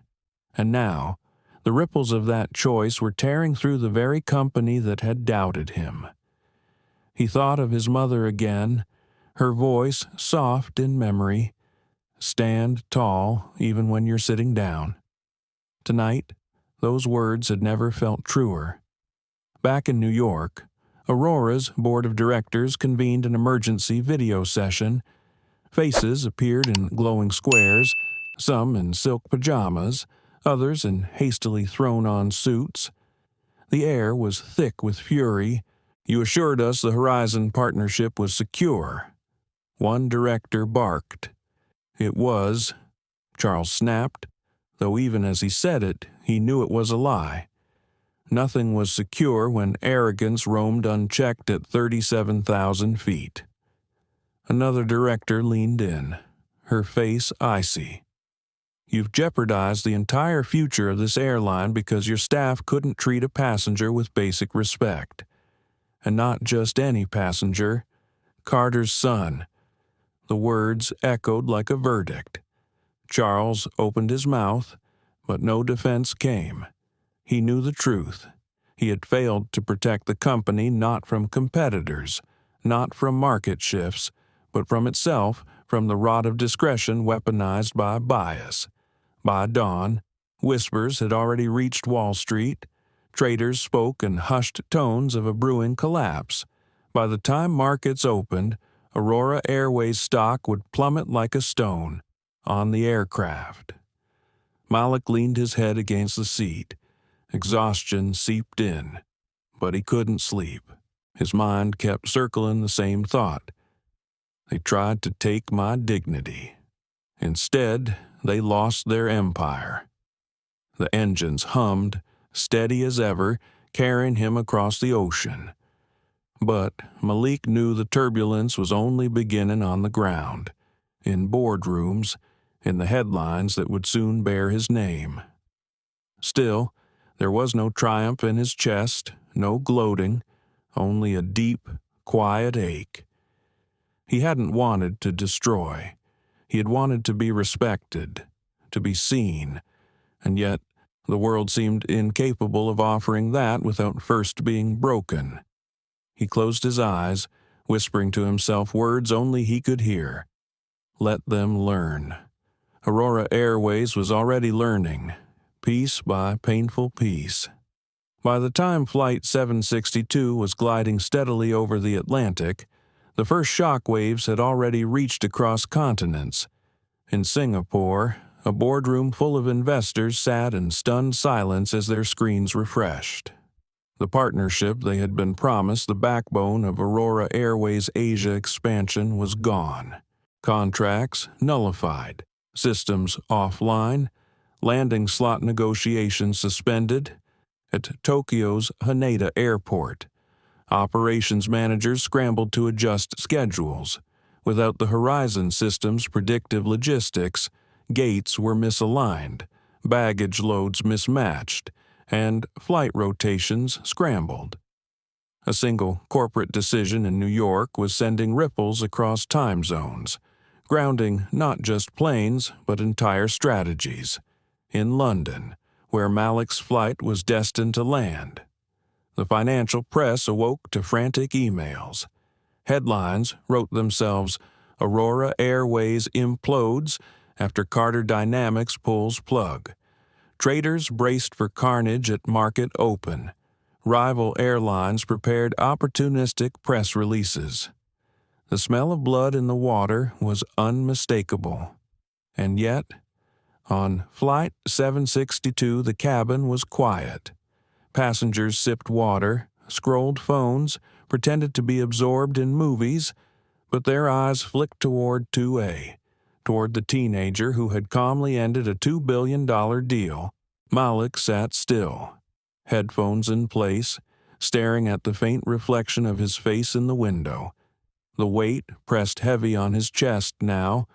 And now, the ripples of that choice were tearing through the very company that had doubted him. He thought of his mother again, her voice soft in memory. "Stand tall even when you're sitting down." Tonight, those words had never felt truer. Back in New York, Aurora's board of directors convened an emergency video session. Faces appeared in glowing squares, some in silk pajamas, others in hastily thrown-on suits. The air was thick with fury. "You assured us the Horizon partnership was secure." One director barked. "It was," Charles snapped, though even as he said it, he knew it was a lie. Nothing was secure when arrogance roamed unchecked at 37,000 feet. Another director leaned in, her face icy. "You've jeopardized the entire future of this airline because your staff couldn't treat a passenger with basic respect. And not just any passenger, Carter's son." The words echoed like a verdict. Charles opened his mouth, but no defense came. He knew the truth. He had failed to protect the company not from competitors, not from market shifts, but from itself, from the rod of discretion weaponized by bias. By dawn, whispers had already reached Wall Street. Traders spoke in hushed tones of a brewing collapse. By the time markets opened, Aurora Airways stock would plummet like a stone on the aircraft. Malik leaned his head against the seat. Exhaustion seeped in, but he couldn't sleep. His mind kept circling the same thought. They tried to take my dignity. Instead, they lost their empire. The engines hummed, steady as ever, carrying him across the ocean. But Malik knew the turbulence was only beginning on the ground, in boardrooms, in the headlines that would soon bear his name. Still, there was no triumph in his chest, no gloating, only a deep, quiet ache. He hadn't wanted to destroy. He had wanted to be respected, to be seen, and yet the world seemed incapable of offering that without first being broken. He closed his eyes, whispering to himself words only he could hear. Let them learn. Aurora Airways was already learning, piece by painful piece. By the time Flight 762 was gliding steadily over the Atlantic, the first shock waves had already reached across continents. In Singapore, a boardroom full of investors sat in stunned silence as their screens refreshed. The partnership they had been promised, the backbone of Aurora Airways' Asia expansion, was gone. Contracts nullified, systems offline, landing slot negotiations suspended. At Tokyo's Haneda Airport, operations managers scrambled to adjust schedules. Without the Horizon system's predictive logistics, gates were misaligned, baggage loads mismatched, and flight rotations scrambled. A single corporate decision in New York was sending ripples across time zones, grounding not just planes but entire strategies. In London, where Malik's flight was destined to land, the financial press awoke to frantic emails. Headlines wrote themselves, "Aurora Airways implodes after Carter Dynamics pulls plug." Traders braced for carnage at market open. Rival airlines prepared opportunistic press releases. The smell of blood in the water was unmistakable. And yet, on Flight 762, the cabin was quiet. Passengers sipped water, scrolled phones, pretended to be absorbed in movies, but their eyes flicked toward 2A, toward the teenager who had calmly ended a $2 billion deal. Malik sat still, headphones in place, staring at the faint reflection of his face in the window. The weight pressed heavy on his chest now,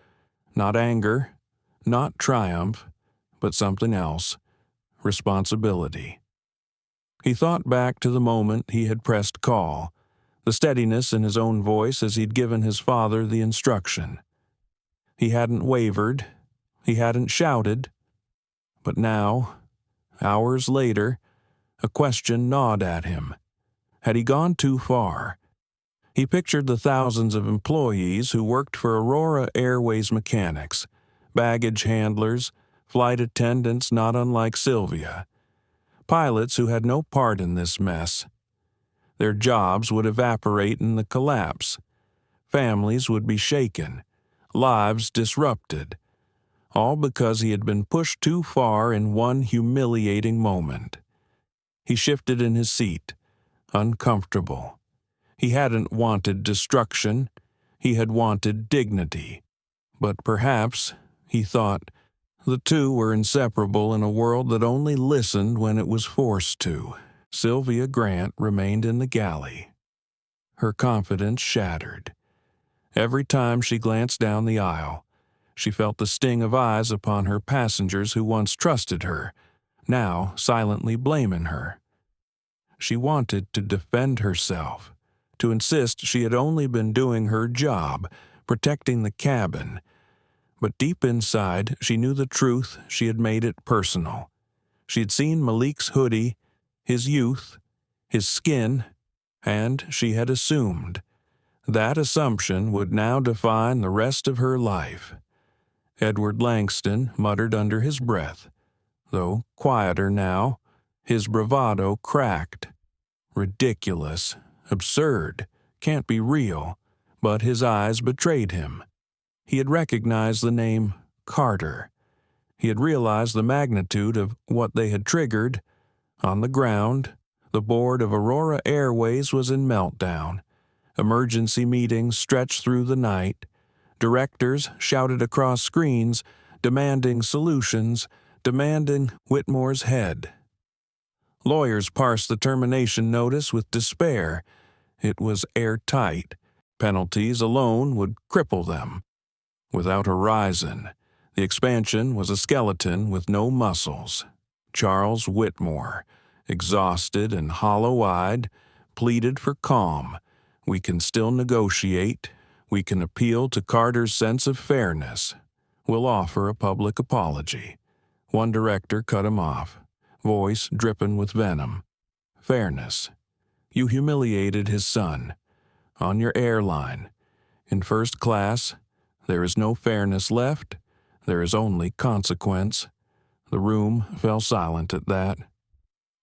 not anger, not triumph, but something else, responsibility. He thought back to the moment he had pressed call, the steadiness in his own voice as he'd given his father the instruction. He hadn't wavered, he hadn't shouted, but now, hours later, a question gnawed at him. Had he gone too far? He pictured the thousands of employees who worked for Aurora Airways mechanics, baggage handlers, flight attendants not unlike Sylvia, pilots who had no part in this mess. Their jobs would evaporate in the collapse. Families would be shaken, lives disrupted, all because he had been pushed too far in one humiliating moment. He shifted in his seat, uncomfortable. He hadn't wanted destruction, he had wanted dignity. But perhaps, he thought, the two were inseparable in a world that only listened when it was forced to. Sylvia Grant remained in the galley. Her confidence shattered. Every time she glanced down the aisle, she felt the sting of eyes upon her passengers who once trusted her, now silently blaming her. She wanted to defend herself, to insist she had only been doing her job, protecting the cabin. But deep inside, she knew the truth. She had made it personal. She had seen Malik's hoodie, his youth, his skin, and she had assumed. That assumption would now define the rest of her life. Edward Langston muttered under his breath, though quieter now, his bravado cracked. Ridiculous, absurd, can't be real, but his eyes betrayed him. He had recognized the name Carter. He had realized the magnitude of what they had triggered. On the ground, the board of Aurora Airways was in meltdown. Emergency meetings stretched through the night. Directors shouted across screens, demanding solutions, demanding Whitmore's head. Lawyers parsed the termination notice with despair. It was airtight. Penalties alone would cripple them. Without horizon, the expansion was a skeleton with no muscles. Charles Whitmore, exhausted and hollow-eyed, pleaded for calm. We can still negotiate. We can appeal to Carter's sense of fairness. We'll offer a public apology. One director cut him off, voice dripping with venom. Fairness. You humiliated his son. On your airline. In first class, there is no fairness left. There is only consequence. The room fell silent at that.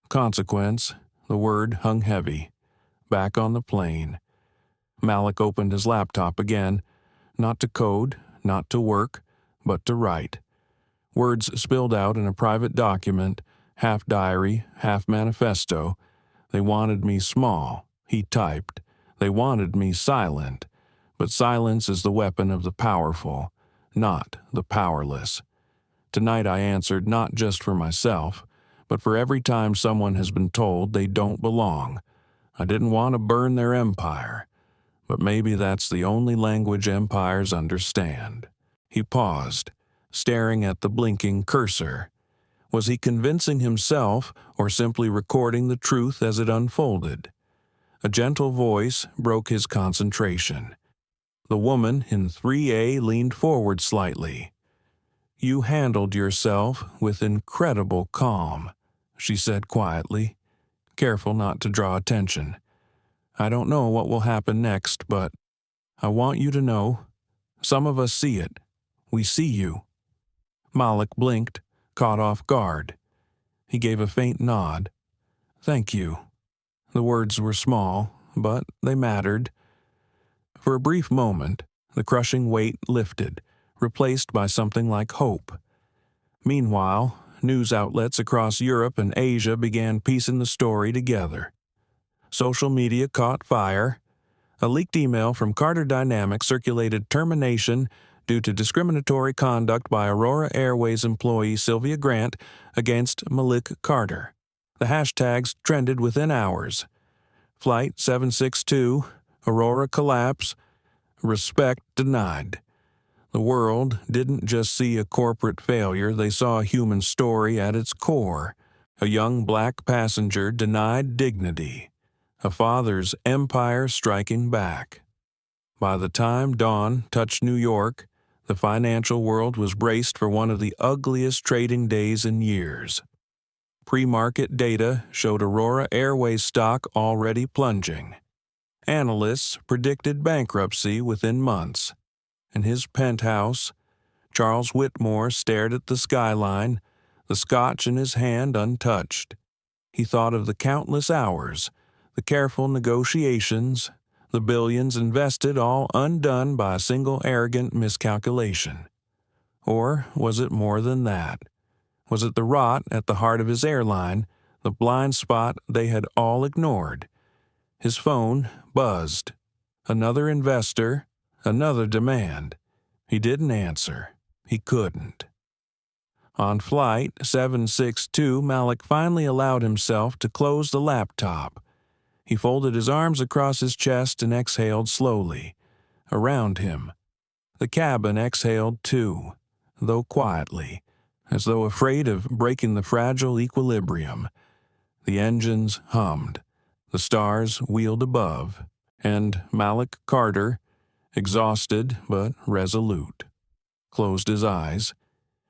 Consequence, the word hung heavy. Back on the plane. Malik opened his laptop again, not to code, not to work, but to write. Words spilled out in a private document, half diary, half manifesto. They wanted me small, he typed. They wanted me silent. But silence is the weapon of the powerful, not the powerless. Tonight I answered not just for myself, but for every time someone has been told they don't belong. I didn't want to burn their empire, but maybe that's the only language empires understand. He paused, staring at the blinking cursor. Was he convincing himself or simply recording the truth as it unfolded? A gentle voice broke his concentration. The woman in 3A leaned forward slightly. You handled yourself with incredible calm, she said quietly, careful not to draw attention. I don't know what will happen next, but I want you to know, some of us see it. We see you. Malik blinked, caught off guard. He gave a faint nod. Thank you. The words were small, but they mattered. For a brief moment, the crushing weight lifted, replaced by something like hope. Meanwhile, news outlets across Europe and Asia began piecing the story together. Social media caught fire. A leaked email from Carter Dynamics circulated termination due to discriminatory conduct by Aurora Airways employee Sylvia Grant against Malik Carter. The hashtags trended within hours. Flight 762, Aurora collapse, respect denied. The world didn't just see a corporate failure, they saw a human story at its core. A young black passenger denied dignity. A father's empire striking back. By the time dawn touched New York, the financial world was braced for one of the ugliest trading days in years. Pre-market data showed Aurora Airways stock already plunging. Analysts predicted bankruptcy within months. In his penthouse, Charles Whitmore stared at the skyline, the scotch in his hand untouched. He thought of the countless hours, The careful negotiations, the billions invested all undone by a single arrogant miscalculation. Or was it more than that? Was it the rot at the heart of his airline, the blind spot they had all ignored? His phone buzzed. Another investor, another demand. He didn't answer. He couldn't. On Flight 762, Malik finally allowed himself to close the laptop. He folded his arms across his chest and exhaled slowly. Around him, the cabin exhaled too, though quietly, as though afraid of breaking the fragile equilibrium. The engines hummed, the stars wheeled above, and Malik Carter, exhausted but resolute, closed his eyes.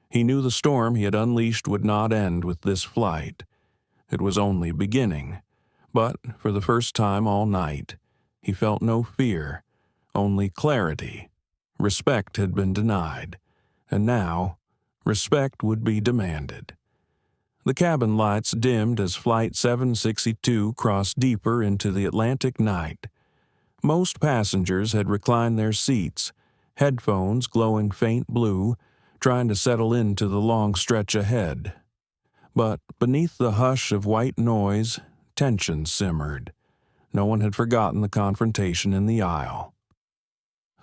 He knew the storm he had unleashed would not end with this flight. It was only beginning. But for the first time all night, he felt no fear, only clarity. Respect had been denied, and now respect would be demanded. The cabin lights dimmed as Flight 762 crossed deeper into the Atlantic night. Most passengers had reclined their seats, headphones glowing faint blue, trying to settle into the long stretch ahead. But beneath the hush of white noise, tension simmered. No one had forgotten the confrontation in the aisle.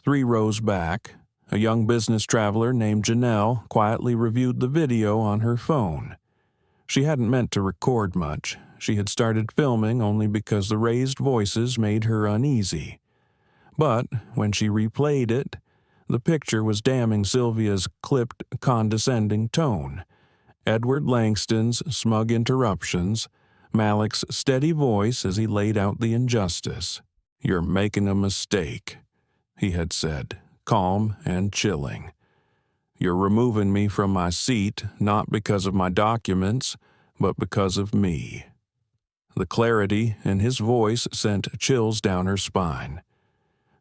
3 rows back, a young business traveler named Janelle quietly reviewed the video on her phone. She hadn't meant to record much. She had started filming only because the raised voices made her uneasy. But when she replayed it, the picture was damning Sylvia's clipped, condescending tone, Edward Langston's smug interruptions, Malik's steady voice as he laid out the injustice. "You're making a mistake," he had said, calm and chilling. "You're removing me from my seat not because of my documents, but because of me." The clarity in his voice sent chills down her spine.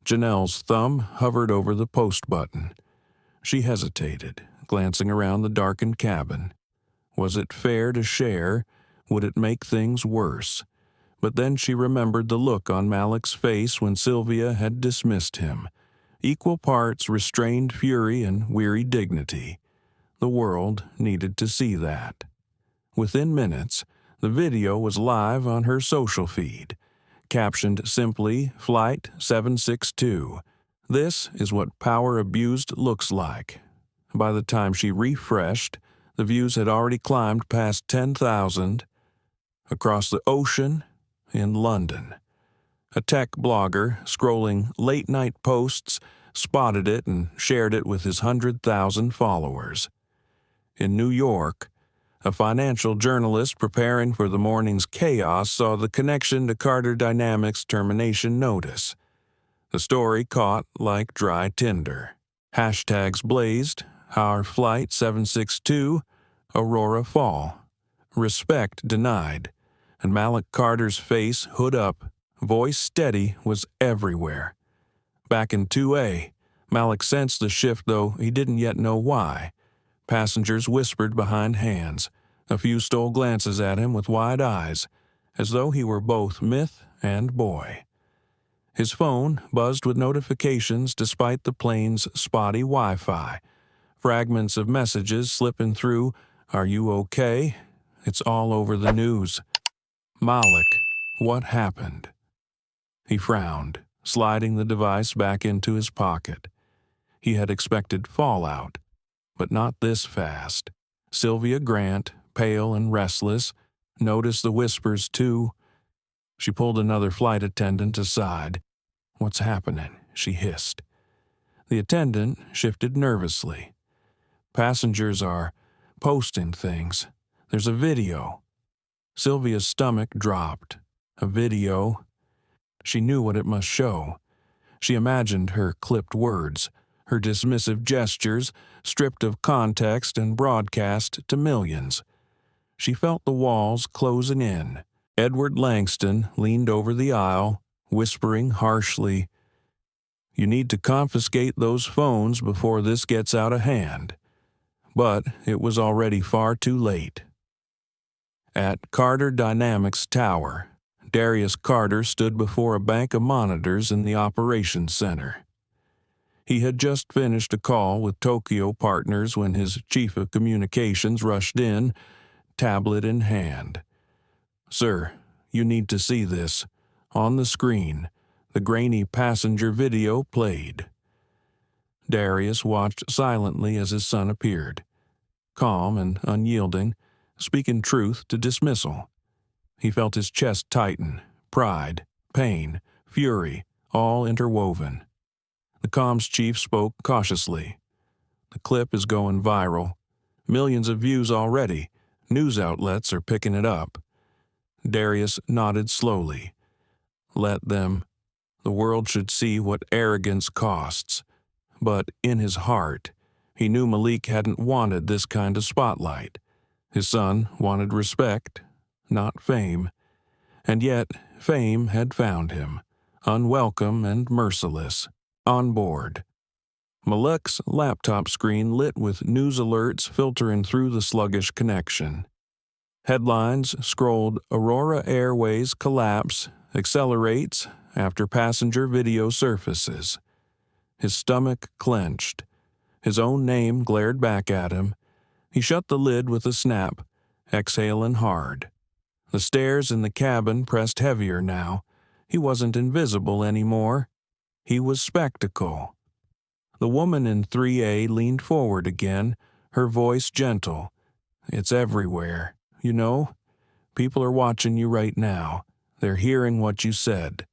Janelle's thumb hovered over the post button. She hesitated, glancing around the darkened cabin. Was it fair to share? Would it make things worse? But then she remembered the look on Malik's face when Sylvia had dismissed him. Equal parts restrained fury and weary dignity. The world needed to see that. Within minutes, the video was live on her social feed, captioned simply, "Flight 762. This is what power abused looks like." By the time she refreshed, the views had already climbed past 10,000. Across the ocean, in London, a tech blogger scrolling late-night posts spotted it and shared it with his 100,000 followers. In New York, a financial journalist preparing for the morning's chaos saw the connection to Carter Dynamics' termination notice. The story caught like dry tinder. Hashtags blazed, "Our Flight 762, Aurora Fall," "Respect Denied," and Malik Carter's face hood up, voice steady, was everywhere. Back in 2A, Malik sensed the shift, though he didn't yet know why. Passengers whispered behind hands. A few stole glances at him with wide eyes, as though he were both myth and boy. His phone buzzed with notifications despite the plane's spotty Wi-Fi. Fragments of messages slipping through, "Are you okay?" "It's all over the news." "Malik, what happened?" He frowned, sliding the device back into his pocket. He had expected fallout, but not this fast. Sylvia Grant, pale and restless, noticed the whispers too. She pulled another flight attendant aside. "What's happening?" she hissed. The attendant shifted nervously. "Passengers are posting things. There's a video." Sylvia's stomach dropped. A video. She knew what it must show. She imagined her clipped words, her dismissive gestures, stripped of context and broadcast to millions. She felt the walls closing in. Edward Langston leaned over the aisle, whispering harshly, "You need to confiscate those phones before this gets out of hand." But it was already far too late. At Carter Dynamics Tower, Darius Carter stood before a bank of monitors in the operations center. He had just finished a call with Tokyo partners when his chief of communications rushed in, tablet in hand. "Sir, you need to see this." On the screen, the grainy passenger video played. Darius watched silently as his son appeared, calm and unyielding, speaking truth to dismissal. He felt his chest tighten, pride, pain, fury, all interwoven. The comms chief spoke cautiously. "The clip is going viral. Millions of views already. News outlets are picking it up." Darius nodded slowly. Let them. The world should see what arrogance costs. But in his heart, he knew Malik hadn't wanted this kind of spotlight. His son wanted respect, not fame. And yet, fame had found him, unwelcome and merciless, on board. Malik's laptop screen lit with news alerts filtering through the sluggish connection. Headlines scrolled Aurora Airways collapse, accelerates after passenger video surfaces. His stomach clenched. His own name glared back at him. He shut the lid with a snap, exhaling hard. The stairs in the cabin pressed heavier now. He wasn't invisible anymore. He was spectacle. The woman in 3A leaned forward again, her voice gentle. "It's everywhere. You know, people are watching you right now. They're hearing what you said."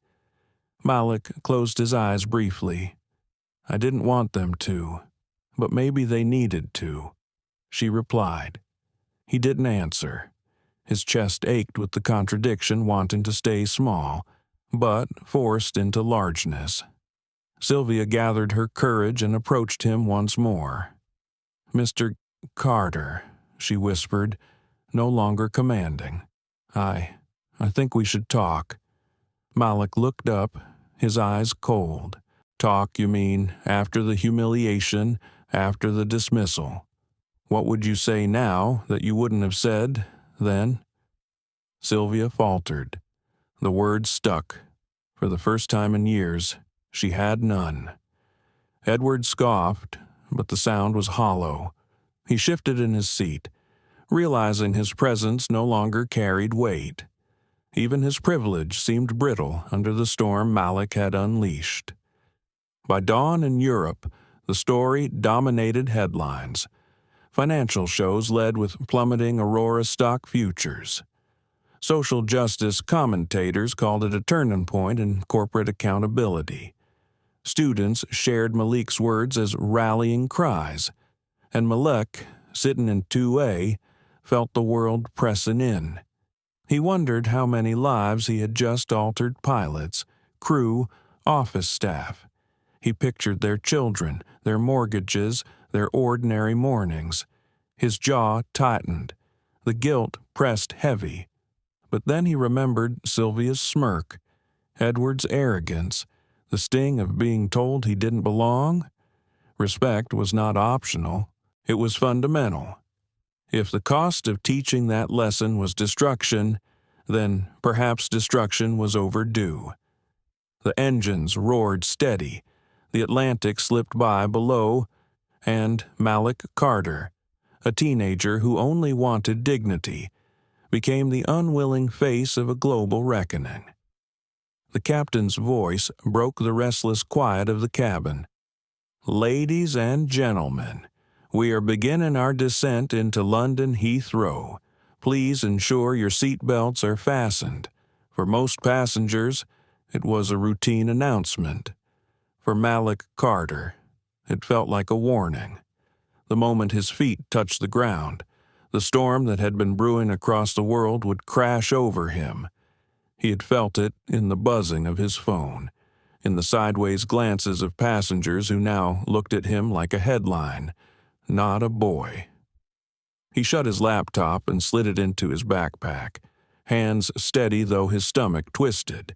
Malik closed his eyes briefly. "I didn't want them to, but maybe they needed to," she replied. He didn't answer. His chest ached with the contradiction, wanting to stay small, but forced into largeness. Sylvia gathered her courage and approached him once more. "Mr. Carter," she whispered, no longer commanding. I think we should talk." Malik looked up, his eyes cold. "Talk, you mean, after the humiliation, after the dismissal? What would you say now that you wouldn't have said then?" Sylvia faltered. The words stuck. For the first time in years, she had none. Edward scoffed, but the sound was hollow. He shifted in his seat, realizing his presence no longer carried weight. Even his privilege seemed brittle under the storm Malik had unleashed. By dawn in Europe, the story dominated headlines. Financial shows led with plummeting Aurora stock futures. Social justice commentators called it a turning point in corporate accountability. Students shared Malik's words as rallying cries, and Malik, sitting in 2A, felt the world pressing in. He wondered how many lives he had just altered: pilots, crew, office staff. He pictured their children, their mortgages, their ordinary mornings. His jaw tightened. The guilt pressed heavy. But then he remembered Sylvia's smirk, Edward's arrogance, the sting of being told he didn't belong. Respect was not optional. It was fundamental. If the cost of teaching that lesson was destruction, then perhaps destruction was overdue. The engines roared steady. The Atlantic slipped by below, and Malik Carter, a teenager who only wanted dignity, became the unwilling face of a global reckoning. The captain's voice broke the restless quiet of the cabin. "Ladies and gentlemen, we are beginning our descent into London Heathrow. Please ensure your seat belts are fastened." For most passengers, it was a routine announcement. For Malik Carter, it felt like a warning. The moment his feet touched the ground, the storm that had been brewing across the world would crash over him. He had felt it in the buzzing of his phone, in the sideways glances of passengers who now looked at him like a headline, not a boy. He shut his laptop and slid it into his backpack, hands steady though his stomach twisted.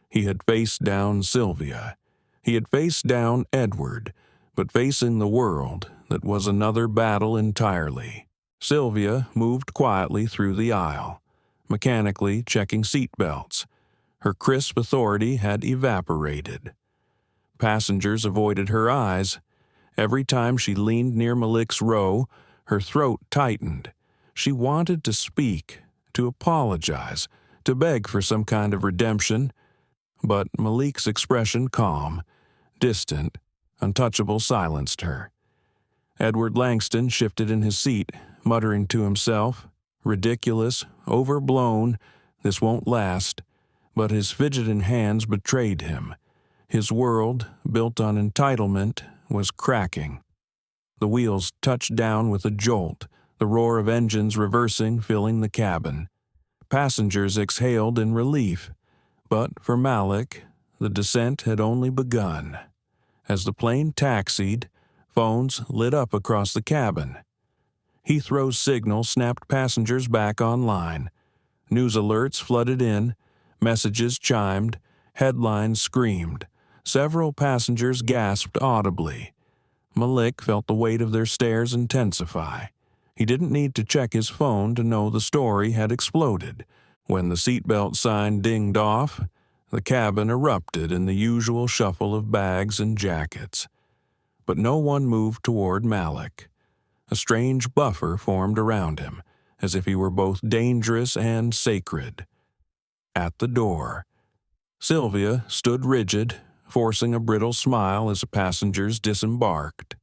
He had faced down Sylvia. He had faced down Edward, but facing the world, that was another battle entirely. Sylvia moved quietly through the aisle, mechanically checking seat belts. Her crisp authority had evaporated. Passengers avoided her eyes. Every time she leaned near Malik's row, her throat tightened. She wanted to speak, to apologize, to beg for some kind of redemption, but Malik's expression, calm, distant, untouchable, silenced her. Edward Langston shifted in his seat, muttering to himself, "Ridiculous, overblown, this won't last," but his fidgeting hands betrayed him. His world, built on entitlement, was cracking. The wheels touched down with a jolt, the roar of engines reversing filling the cabin. Passengers exhaled in relief, but for Malik, the descent had only begun. As the plane taxied, phones lit up across the cabin. Heathrow's signal snapped passengers back online. News alerts flooded in, messages chimed, headlines screamed. Several passengers gasped audibly. Malik felt the weight of their stares intensify. He didn't need to check his phone to know the story had exploded. When the seatbelt sign dinged off, the cabin erupted in the usual shuffle of bags and jackets. But no one moved toward Malik. A strange buffer formed around him, as if he were both dangerous and sacred. At the door, Sylvia stood rigid, forcing a brittle smile as the passengers disembarked.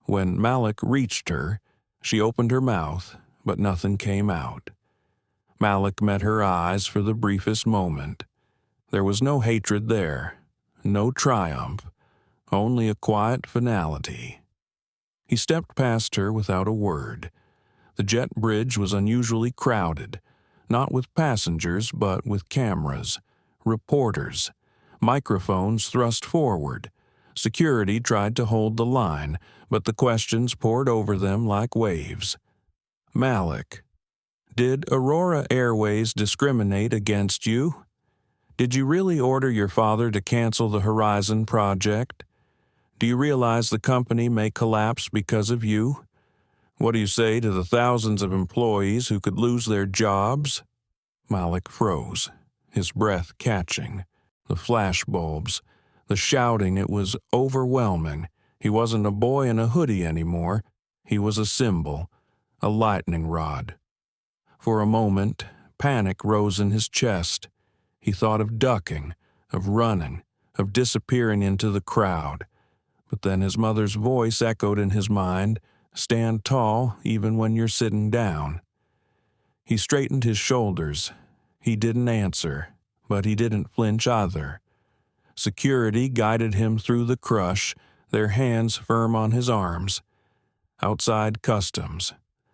When Malik reached her, she opened her mouth, but nothing came out. Malik met her eyes for the briefest moment. There was no hatred there, no triumph, only a quiet finality. He stepped past her without a word. The jet bridge was unusually crowded, not with passengers but with cameras, reporters, microphones thrust forward. Security tried to hold the line, but the questions poured over them like waves. Malik, did Aurora Airways discriminate against you? Did you really order your father to cancel the Horizon project? Do you realize the company may collapse because of you? What do you say to the thousands of employees who could lose their jobs? Malik froze, his breath catching. The flashbulbs, the shouting, it was overwhelming. He wasn't a boy in a hoodie anymore. He was a symbol, a lightning rod. For a moment, panic rose in his chest. He thought of ducking, of running, of disappearing into the crowd. But then his mother's voice echoed in his mind, "Stand tall even when you're sitting down." He straightened his shoulders. He didn't answer, but he didn't flinch either. Security guided him through the crush, their hands firm on his arms. Outside customs,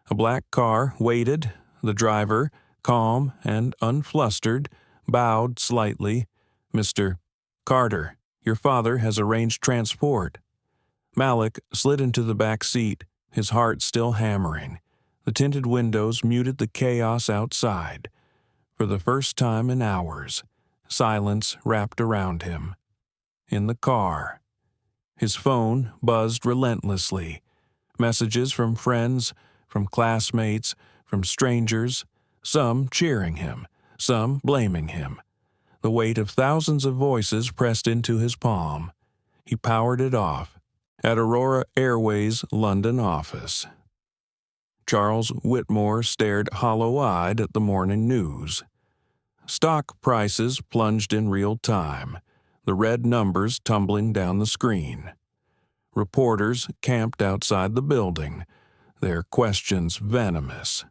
a black car waited. The driver, calm and unflustered, bowed slightly. "Mr. Carter, your father has arranged transport." Malik slid into the back seat, his heart still hammering. The tinted windows muted the chaos outside. For the first time in hours, silence wrapped around him. In the car, his phone buzzed relentlessly. Messages from friends, from classmates, from strangers, some cheering him, some blaming him. The weight of thousands of voices pressed into his palm. He powered it off. At Aurora Airways' London office, Charles Whitmore stared hollow-eyed at the morning news. Stock prices plunged in real time, the red numbers tumbling down the screen. Reporters camped outside the building, their questions venomous.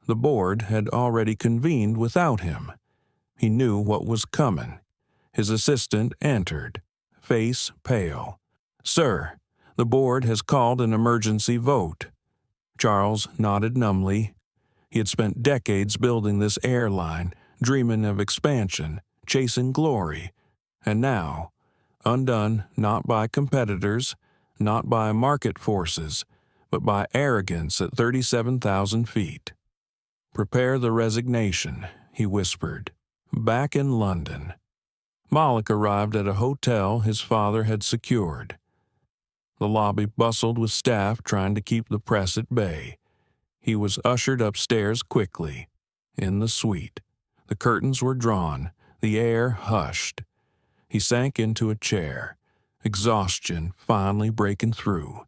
The board had already convened without him. He knew what was coming. His assistant entered, face pale. "Sir, the board has called an emergency vote." Charles nodded numbly. He had spent decades building this airline, dreaming of expansion, chasing glory. And now, undone not by competitors, not by market forces, but by arrogance at 37,000 feet. "Prepare the resignation," he whispered. Back in London, Malik arrived at a hotel his father had secured. The lobby bustled with staff trying to keep the press at bay. He was ushered upstairs quickly. In the suite, the curtains were drawn, The air hushed. He sank into a chair, exhaustion finally breaking through.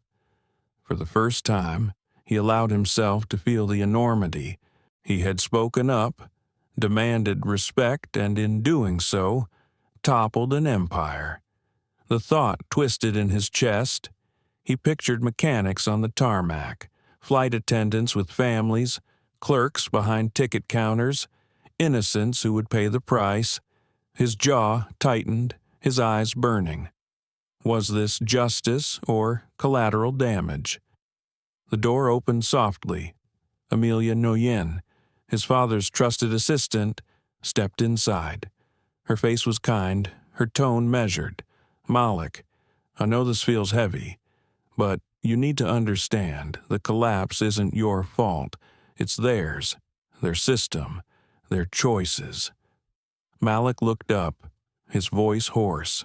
For the first time, he allowed himself to feel the enormity. He had spoken up, demanded respect, and in doing so, toppled an empire. The thought twisted in his chest. He pictured mechanics on the tarmac, flight attendants with families, clerks behind ticket counters, innocents who would pay the price. His jaw tightened, his eyes burning. Was this justice or collateral damage? The door opened softly. Amelia Nguyen, his father's trusted assistant, stepped inside. Her face was kind, her tone measured. "Malik, I know this feels heavy, but you need to understand the collapse isn't your fault. It's theirs, their system, their choices." Malik looked up, his voice hoarse.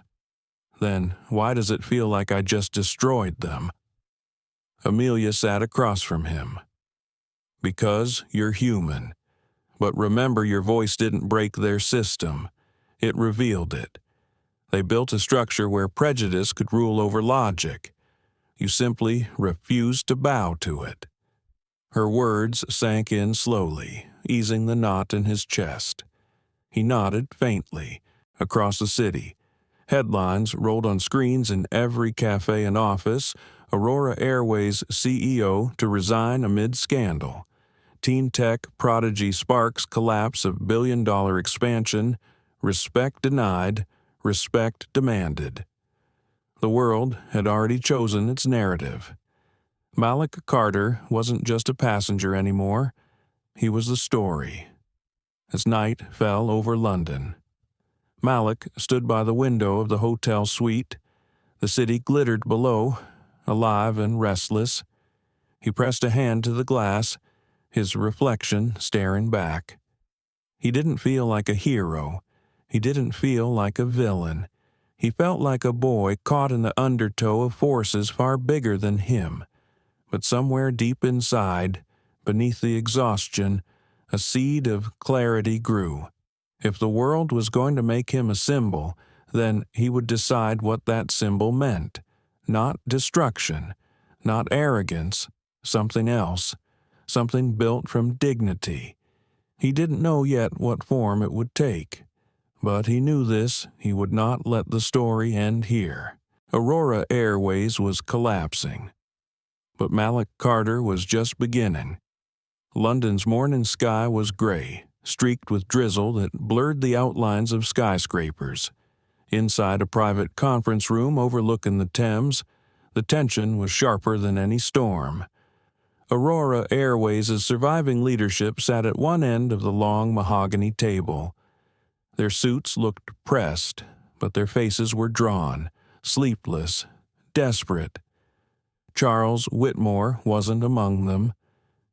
"Then why does it feel like I just destroyed them?" Amelia sat across from him. "Because you're human. But remember, your voice didn't break their system. It revealed it. They built a structure where prejudice could rule over logic. You simply refused to bow to it." Her words sank in slowly, easing the knot in his chest. He nodded faintly. Across the city, headlines rolled on screens in every cafe and office. Aurora Airways CEO to resign amid scandal. Teen tech prodigy Sparks collapse of billion-dollar expansion. Respect denied, respect demanded. The world had already chosen its narrative. Malik Carter wasn't just a passenger anymore. He was the story. As night fell over London, Malik stood by the window of the hotel suite. The city glittered below, alive and restless. He pressed a hand to the glass, his reflection staring back. He didn't feel like a hero. He didn't feel like a villain. He felt like a boy caught in the undertow of forces far bigger than him. But somewhere deep inside, beneath the exhaustion, a seed of clarity grew. If the world was going to make him a symbol, then he would decide what that symbol meant. Not destruction, not arrogance, something else, something built from dignity. He didn't know yet what form it would take. But he knew this, he would not let the story end here. Aurora Airways was collapsing. But Malik Carter was just beginning. London's morning sky was gray, streaked with drizzle that blurred the outlines of skyscrapers. Inside a private conference room overlooking the Thames, the tension was sharper than any storm. Aurora Airways' surviving leadership sat at one end of the long mahogany table. Their suits looked pressed, but their faces were drawn, sleepless, desperate. Charles Whitmore wasn't among them.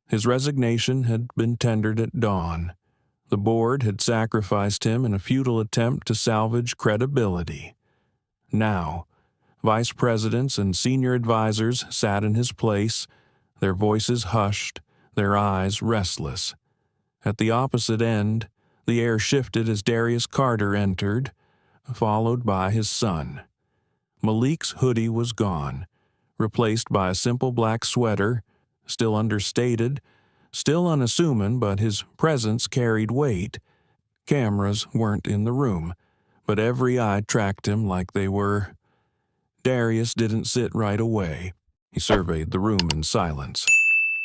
His resignation had been tendered at dawn. The board had sacrificed him in a futile attempt to salvage credibility. Now, vice presidents and senior advisors sat in his place, their voices hushed, their eyes restless. At the opposite end, the air shifted as Darius Carter entered, followed by his son. Malik's hoodie was gone, replaced by a simple black sweater, still understated, still unassuming, but his presence carried weight. Cameras weren't in the room, but every eye tracked him like they were. Darius didn't sit right away. He surveyed the room in silence,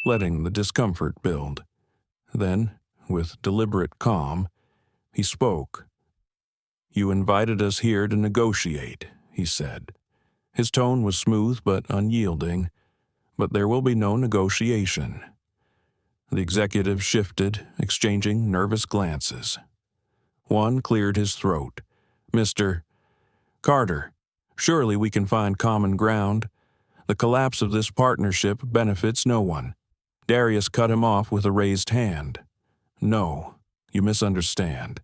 letting the discomfort build. Then, with deliberate calm, he spoke. "You invited us here to negotiate," he said. His tone was smooth but unyielding. "But there will be no negotiation." The executive shifted, exchanging nervous glances. One cleared his throat. "Mr. Carter, surely we can find common ground. The collapse of this partnership benefits no one." Darius cut him off with a raised hand. "No, you misunderstand.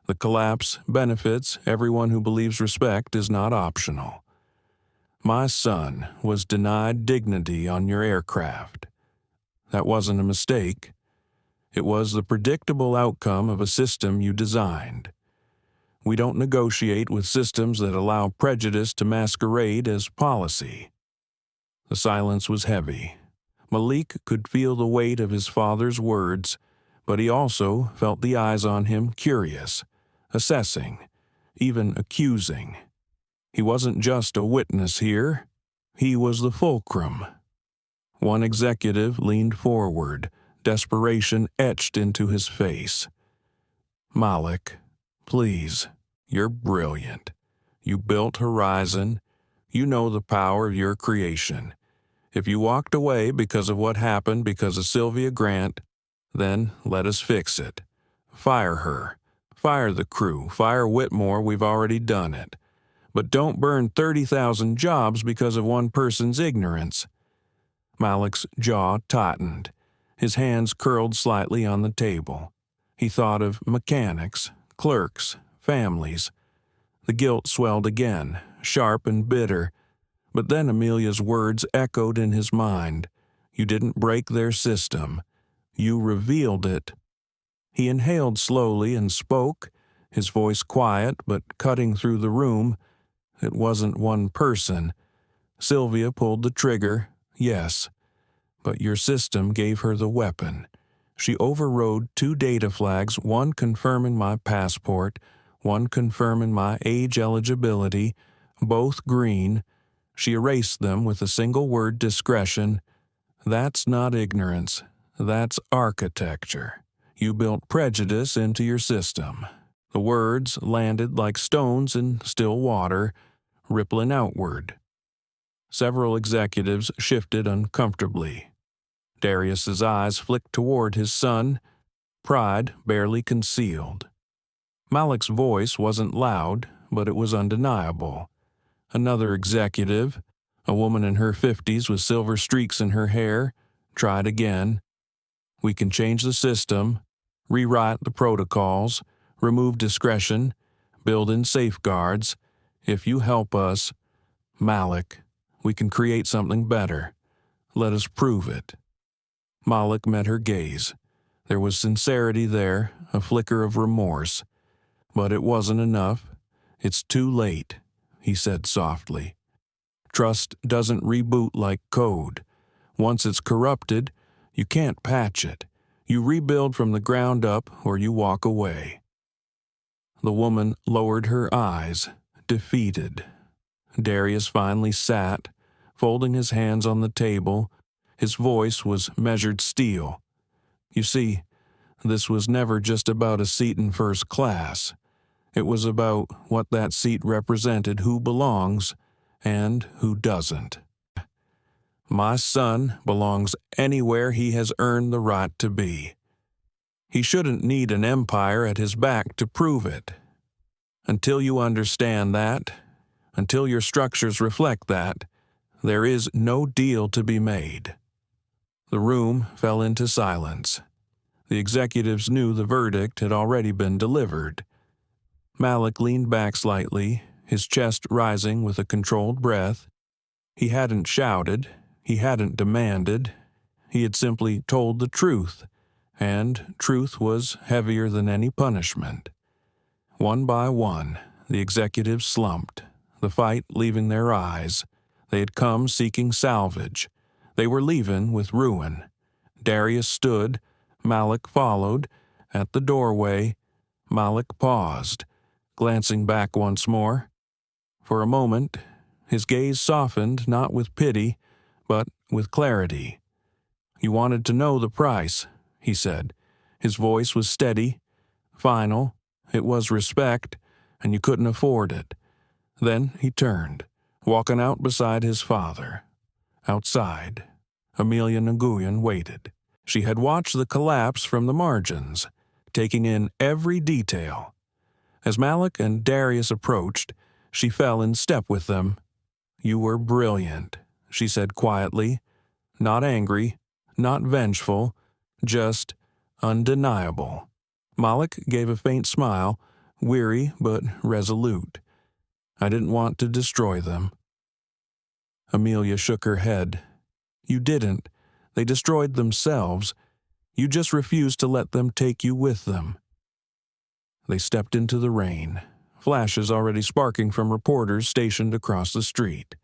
The collapse benefits everyone who believes respect is not optional. My son was denied dignity on your aircraft. That wasn't a mistake. It was the predictable outcome of a system you designed. We don't negotiate with systems that allow prejudice to masquerade as policy." The silence was heavy. Malik could feel the weight of his father's words, but he also felt the eyes on him, curious, assessing, even accusing. He wasn't just a witness here. He was the fulcrum. One executive leaned forward, desperation etched into his face. "Malik, please, you're brilliant. You built Horizon. You know the power of your creation. If you walked away because of what happened because of Sylvia Grant, then let us fix it. Fire her. Fire the crew. Fire Whitmore. We've already done it. But don't burn 30,000 jobs because of one person's ignorance." Malik's jaw tightened. His hands curled slightly on the table. He thought of mechanics, clerks, families. The guilt swelled again, sharp and bitter. But then Amelia's words echoed in his mind. "You didn't break their system. You revealed it." He inhaled slowly and spoke, his voice quiet but cutting through the room. It wasn't one person. Sylvia pulled the trigger, yes. But your system gave her the weapon. She overrode 2 data flags, one confirming my passport, one confirming my age eligibility, both green. She erased them with a single word, discretion. That's not ignorance. That's architecture. You built prejudice into your system. The words landed like stones in still water, rippling outward. Several executives shifted uncomfortably. Darius's eyes flicked toward his son, pride barely concealed. Malik's voice wasn't loud, but it was undeniable. Another executive, a woman in her 50s with silver streaks in her hair, tried again. "We can change the system, rewrite the protocols, remove discretion, build in safeguards. If you help us, Malik, we can create something better. Let us prove it." Malik met her gaze. There was sincerity there, a flicker of remorse. "But it wasn't enough. It's too late," he said softly. "Trust doesn't reboot like code. Once it's corrupted, you can't patch it. You rebuild from the ground up or you walk away." The woman lowered her eyes, defeated. Darius finally sat, folding his hands on the table. His voice was measured steel. "You see, this was never just about a seat in first class. It was about what that seat represented, who belongs and who doesn't. My son belongs anywhere he has earned the right to be. He shouldn't need an empire at his back to prove it. Until you understand that, until your structures reflect that, there is no deal to be made." The room fell into silence. The executives knew the verdict had already been delivered. Malik leaned back slightly, his chest rising with a controlled breath. He hadn't shouted, he hadn't demanded, he had simply told the truth, and truth was heavier than any punishment. One by one, the executives slumped, the fight leaving their eyes. They had come seeking salvage. They were leaving with ruin. Darius stood, Malik followed. At the doorway, Malik paused, glancing back once more. For a moment, his gaze softened not with pity, but with clarity. "You wanted to know the price," he said. His voice was steady, final. It was respect, and you couldn't afford it. Then he turned, walking out beside his father. Outside, Amelia Nguyen waited. She had watched the collapse from the margins, taking in every detail. As Malik and Darius approached, she fell in step with them. "You were brilliant," she said quietly. Not angry, not vengeful, just undeniable. Malik gave a faint smile, weary but resolute. "I didn't want to destroy them." Amelia shook her head. "You didn't. They destroyed themselves. You just refused to let them take you with them." They stepped into the rain, flashes already sparking from reporters stationed across the street.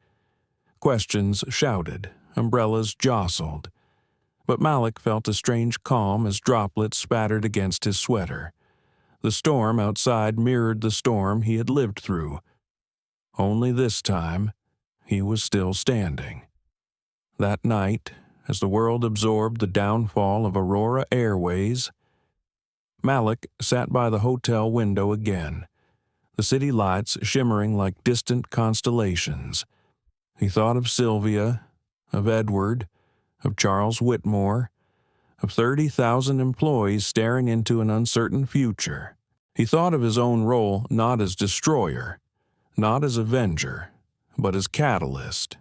Questions shouted, umbrellas jostled. But Malik felt a strange calm as droplets spattered against his sweater. The storm outside mirrored the storm he had lived through. Only this time, he was still standing. That night, as the world absorbed the downfall of Aurora Airways, Malik sat by the hotel window again, the city lights shimmering like distant constellations. He thought of Sylvia, of Edward, of Charles Whitmore, of 30,000 employees staring into an uncertain future. He thought of his own role not as destroyer, not as avenger, but as catalyst.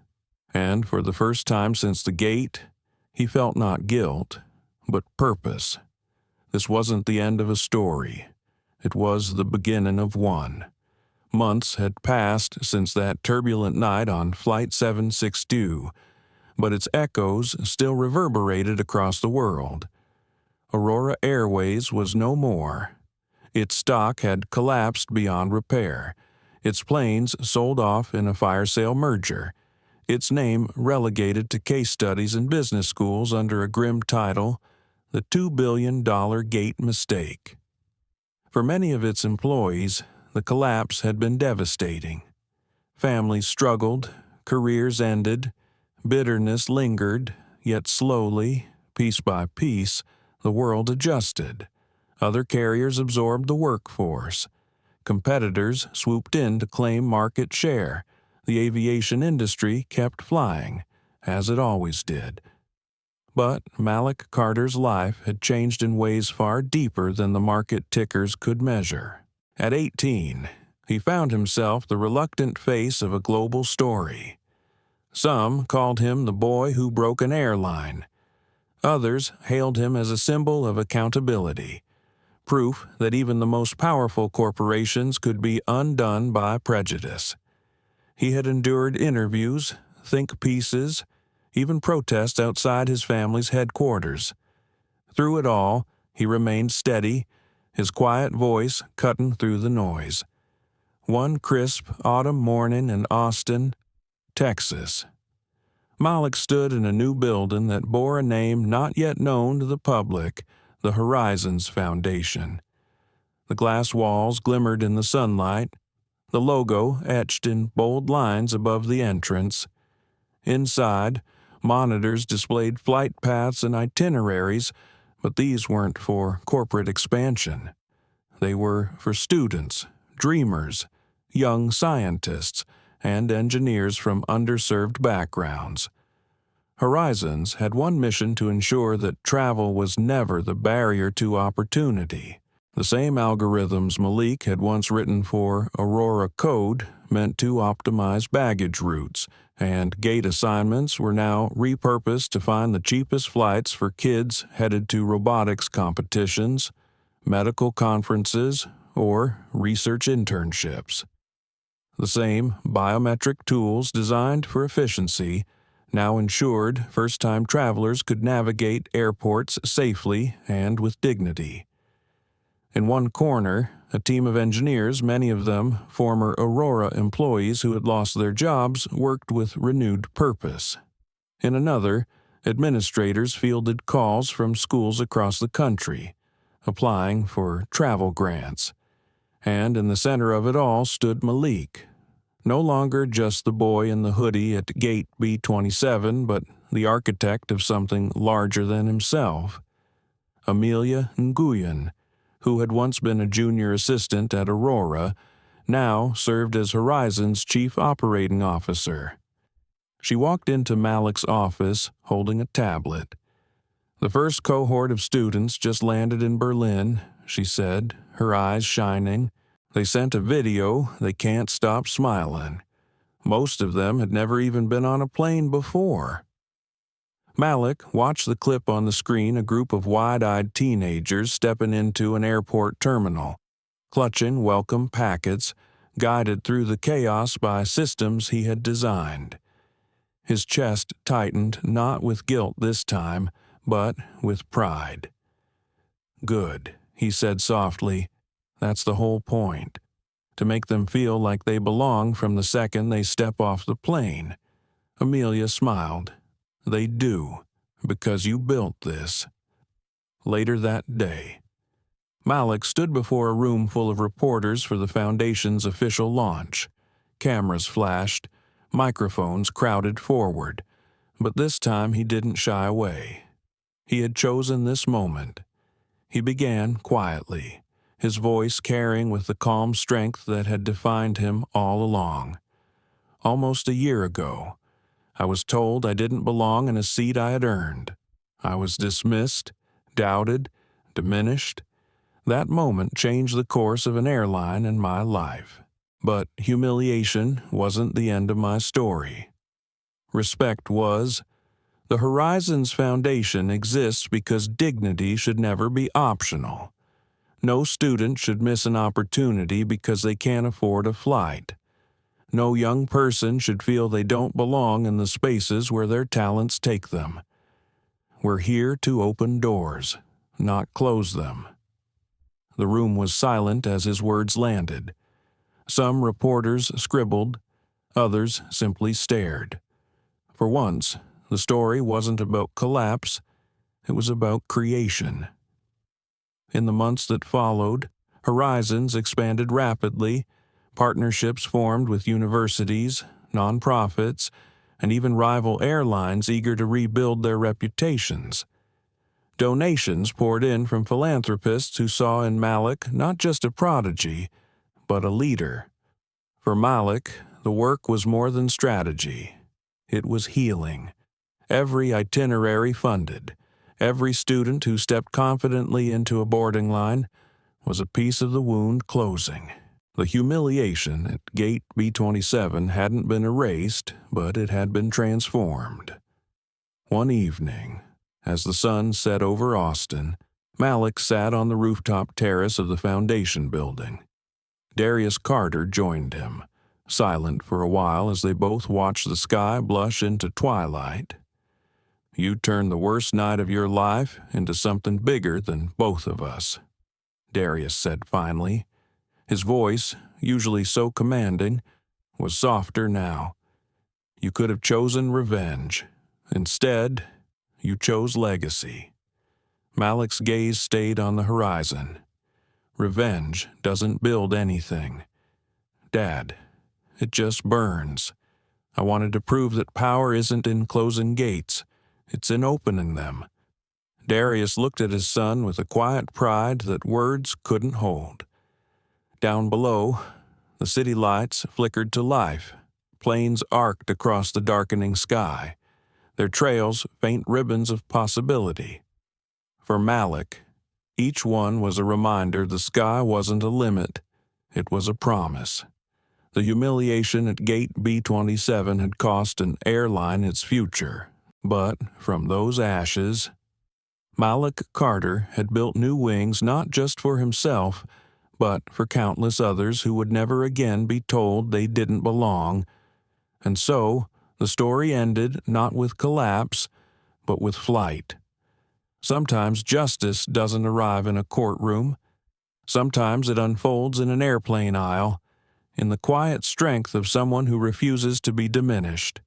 And for the first time since the gate, he felt not guilt, but purpose. This wasn't the end of a story. It was the beginning of one. Months had passed since that turbulent night on Flight 762, but its echoes still reverberated across the world. Aurora Airways was no more. Its stock had collapsed beyond repair, its planes sold off in a fire sale merger, its name relegated to case studies in business schools under a grim title, The $2 billion Gate Mistake. For many of its employees, the collapse had been devastating. Families struggled, careers ended, bitterness lingered, yet slowly, piece by piece, the world adjusted. Other carriers absorbed the workforce. Competitors swooped in to claim market share. The aviation industry kept flying, as it always did. But Malik Carter's life had changed in ways far deeper than the market tickers could measure. At 18, he found himself the reluctant face of a global story. Some called him the boy who broke an airline. Others hailed him as a symbol of accountability, proof that even the most powerful corporations could be undone by prejudice. He had endured interviews, think pieces, even protests outside his family's headquarters. Through it all, he remained steady, his quiet voice cutting through the noise. One crisp autumn morning in Austin, Texas, Malik stood in a new building that bore a name not yet known to the public, the Horizons Foundation. The glass walls glimmered in the sunlight, the logo etched in bold lines above the entrance. Inside, monitors displayed flight paths and itineraries, but these weren't for corporate expansion. They were for students, dreamers, young scientists, and engineers from underserved backgrounds. Horizons had one mission to ensure that travel was never the barrier to opportunity. The same algorithms Malik had once written for Aurora Code meant to optimize baggage routes, and gate assignments were now repurposed to find the cheapest flights for kids headed to robotics competitions, medical conferences, or research internships. The same biometric tools designed for efficiency now ensured first-time travelers could navigate airports safely and with dignity. In one corner, a team of engineers, many of them former Aurora employees who had lost their jobs, worked with renewed purpose. In another, administrators fielded calls from schools across the country, applying for travel grants. And in the center of it all stood Malik, no longer just the boy in the hoodie at Gate B-27, but the architect of something larger than himself. Amelia Nguyen, who had once been a junior assistant at Aurora, now served as Horizon's chief operating officer. She walked into Malik's office holding a tablet. The first cohort of students just landed in Berlin, she said, her eyes shining. They sent a video, they can't stop smiling. Most of them had never even been on a plane before. Malik watched the clip on the screen, a group of wide-eyed teenagers stepping into an airport terminal, clutching welcome packets, guided through the chaos by systems he had designed. His chest tightened, not with guilt this time, but with pride. "Good," he said softly. "That's the whole point. to make them feel like they belong from the second they step off the plane. Amelia smiled. They do, because you built this. Later that day, Malik stood before a room full of reporters for the Foundation's official launch. Cameras flashed, microphones crowded forward, but this time he didn't shy away. He had chosen this moment. He began quietly, his voice carrying with the calm strength that had defined him all along. Almost a year ago, I was told I didn't belong in a seat I had earned. I was dismissed, doubted, diminished. That moment changed the course of an airline and my life. But humiliation wasn't the end of my story. Respect was. The Horizons Foundation exists because dignity should never be optional. No student should miss an opportunity because they can't afford a flight. No young person should feel they don't belong in the spaces where their talents take them. We're here to open doors, not close them. The room was silent as his words landed. Some reporters scribbled, others simply stared. For once, the story wasn't about collapse, it was about creation. In the months that followed, Horizons expanded rapidly, partnerships formed with universities, nonprofits, and even rival airlines eager to rebuild their reputations. Donations poured in from philanthropists who saw in Malik not just a prodigy, but a leader. For Malik, the work was more than strategy. It was healing. Every itinerary funded, every student who stepped confidently into a boarding line was a piece of the wound closing. The humiliation at Gate B-27 hadn't been erased, but it had been transformed. One evening, as the sun set over Austin, Malik sat on the rooftop terrace of the Foundation building. Darius Carter joined him, silent for a while as they both watched the sky blush into twilight. You turned the worst night of your life into something bigger than both of us, Darius said finally. His voice, usually so commanding, was softer now. You could have chosen revenge. Instead, you chose legacy. Malik's gaze stayed on the horizon. Revenge doesn't build anything. Dad, it just burns. I wanted to prove that power isn't in closing gates. It's in opening them. Darius looked at his son with a quiet pride that words couldn't hold. Down below, the city lights flickered to life. Planes arced across the darkening sky, their trails faint ribbons of possibility. For Malik, each one was a reminder the sky wasn't a limit, it was a promise. The humiliation at Gate B-27 had cost an airline its future, but from those ashes, Malik Carter had built new wings not just for himself, but for countless others who would never again be told they didn't belong. And so, the story ended not with collapse, but with flight. Sometimes justice doesn't arrive in a courtroom. Sometimes it unfolds in an airplane aisle, in the quiet strength of someone who refuses to be diminished.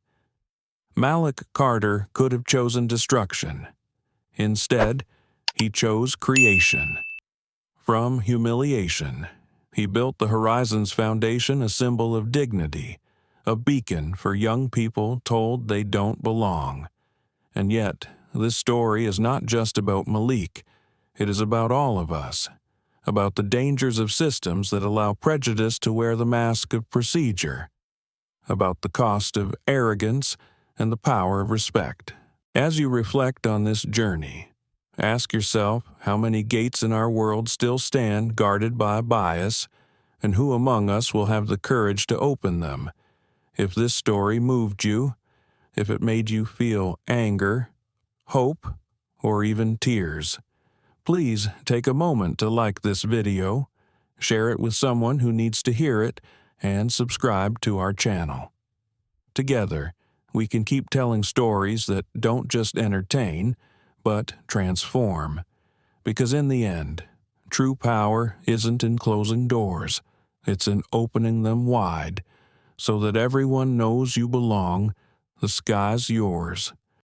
Malik Carter could have chosen destruction. Instead, he chose creation. From humiliation, he built the Horizons Foundation, a symbol of dignity, a beacon for young people told they don't belong. And yet, this story is not just about Malik. It is about all of us, about the dangers of systems that allow prejudice to wear the mask of procedure, about the cost of arrogance and the power of respect. As you reflect on this journey, ask yourself how many gates in our world still stand guarded by bias, and who among us will have the courage to open them. If this story moved you, if it made you feel anger, hope, or even tears, please take a moment to like this video, share it with someone who needs to hear it, and subscribe to our channel. Together, we can keep telling stories that don't just entertain, but transform. Because in the end, true power isn't in closing doors, It's in opening them wide so that everyone knows you belong. The sky's yours.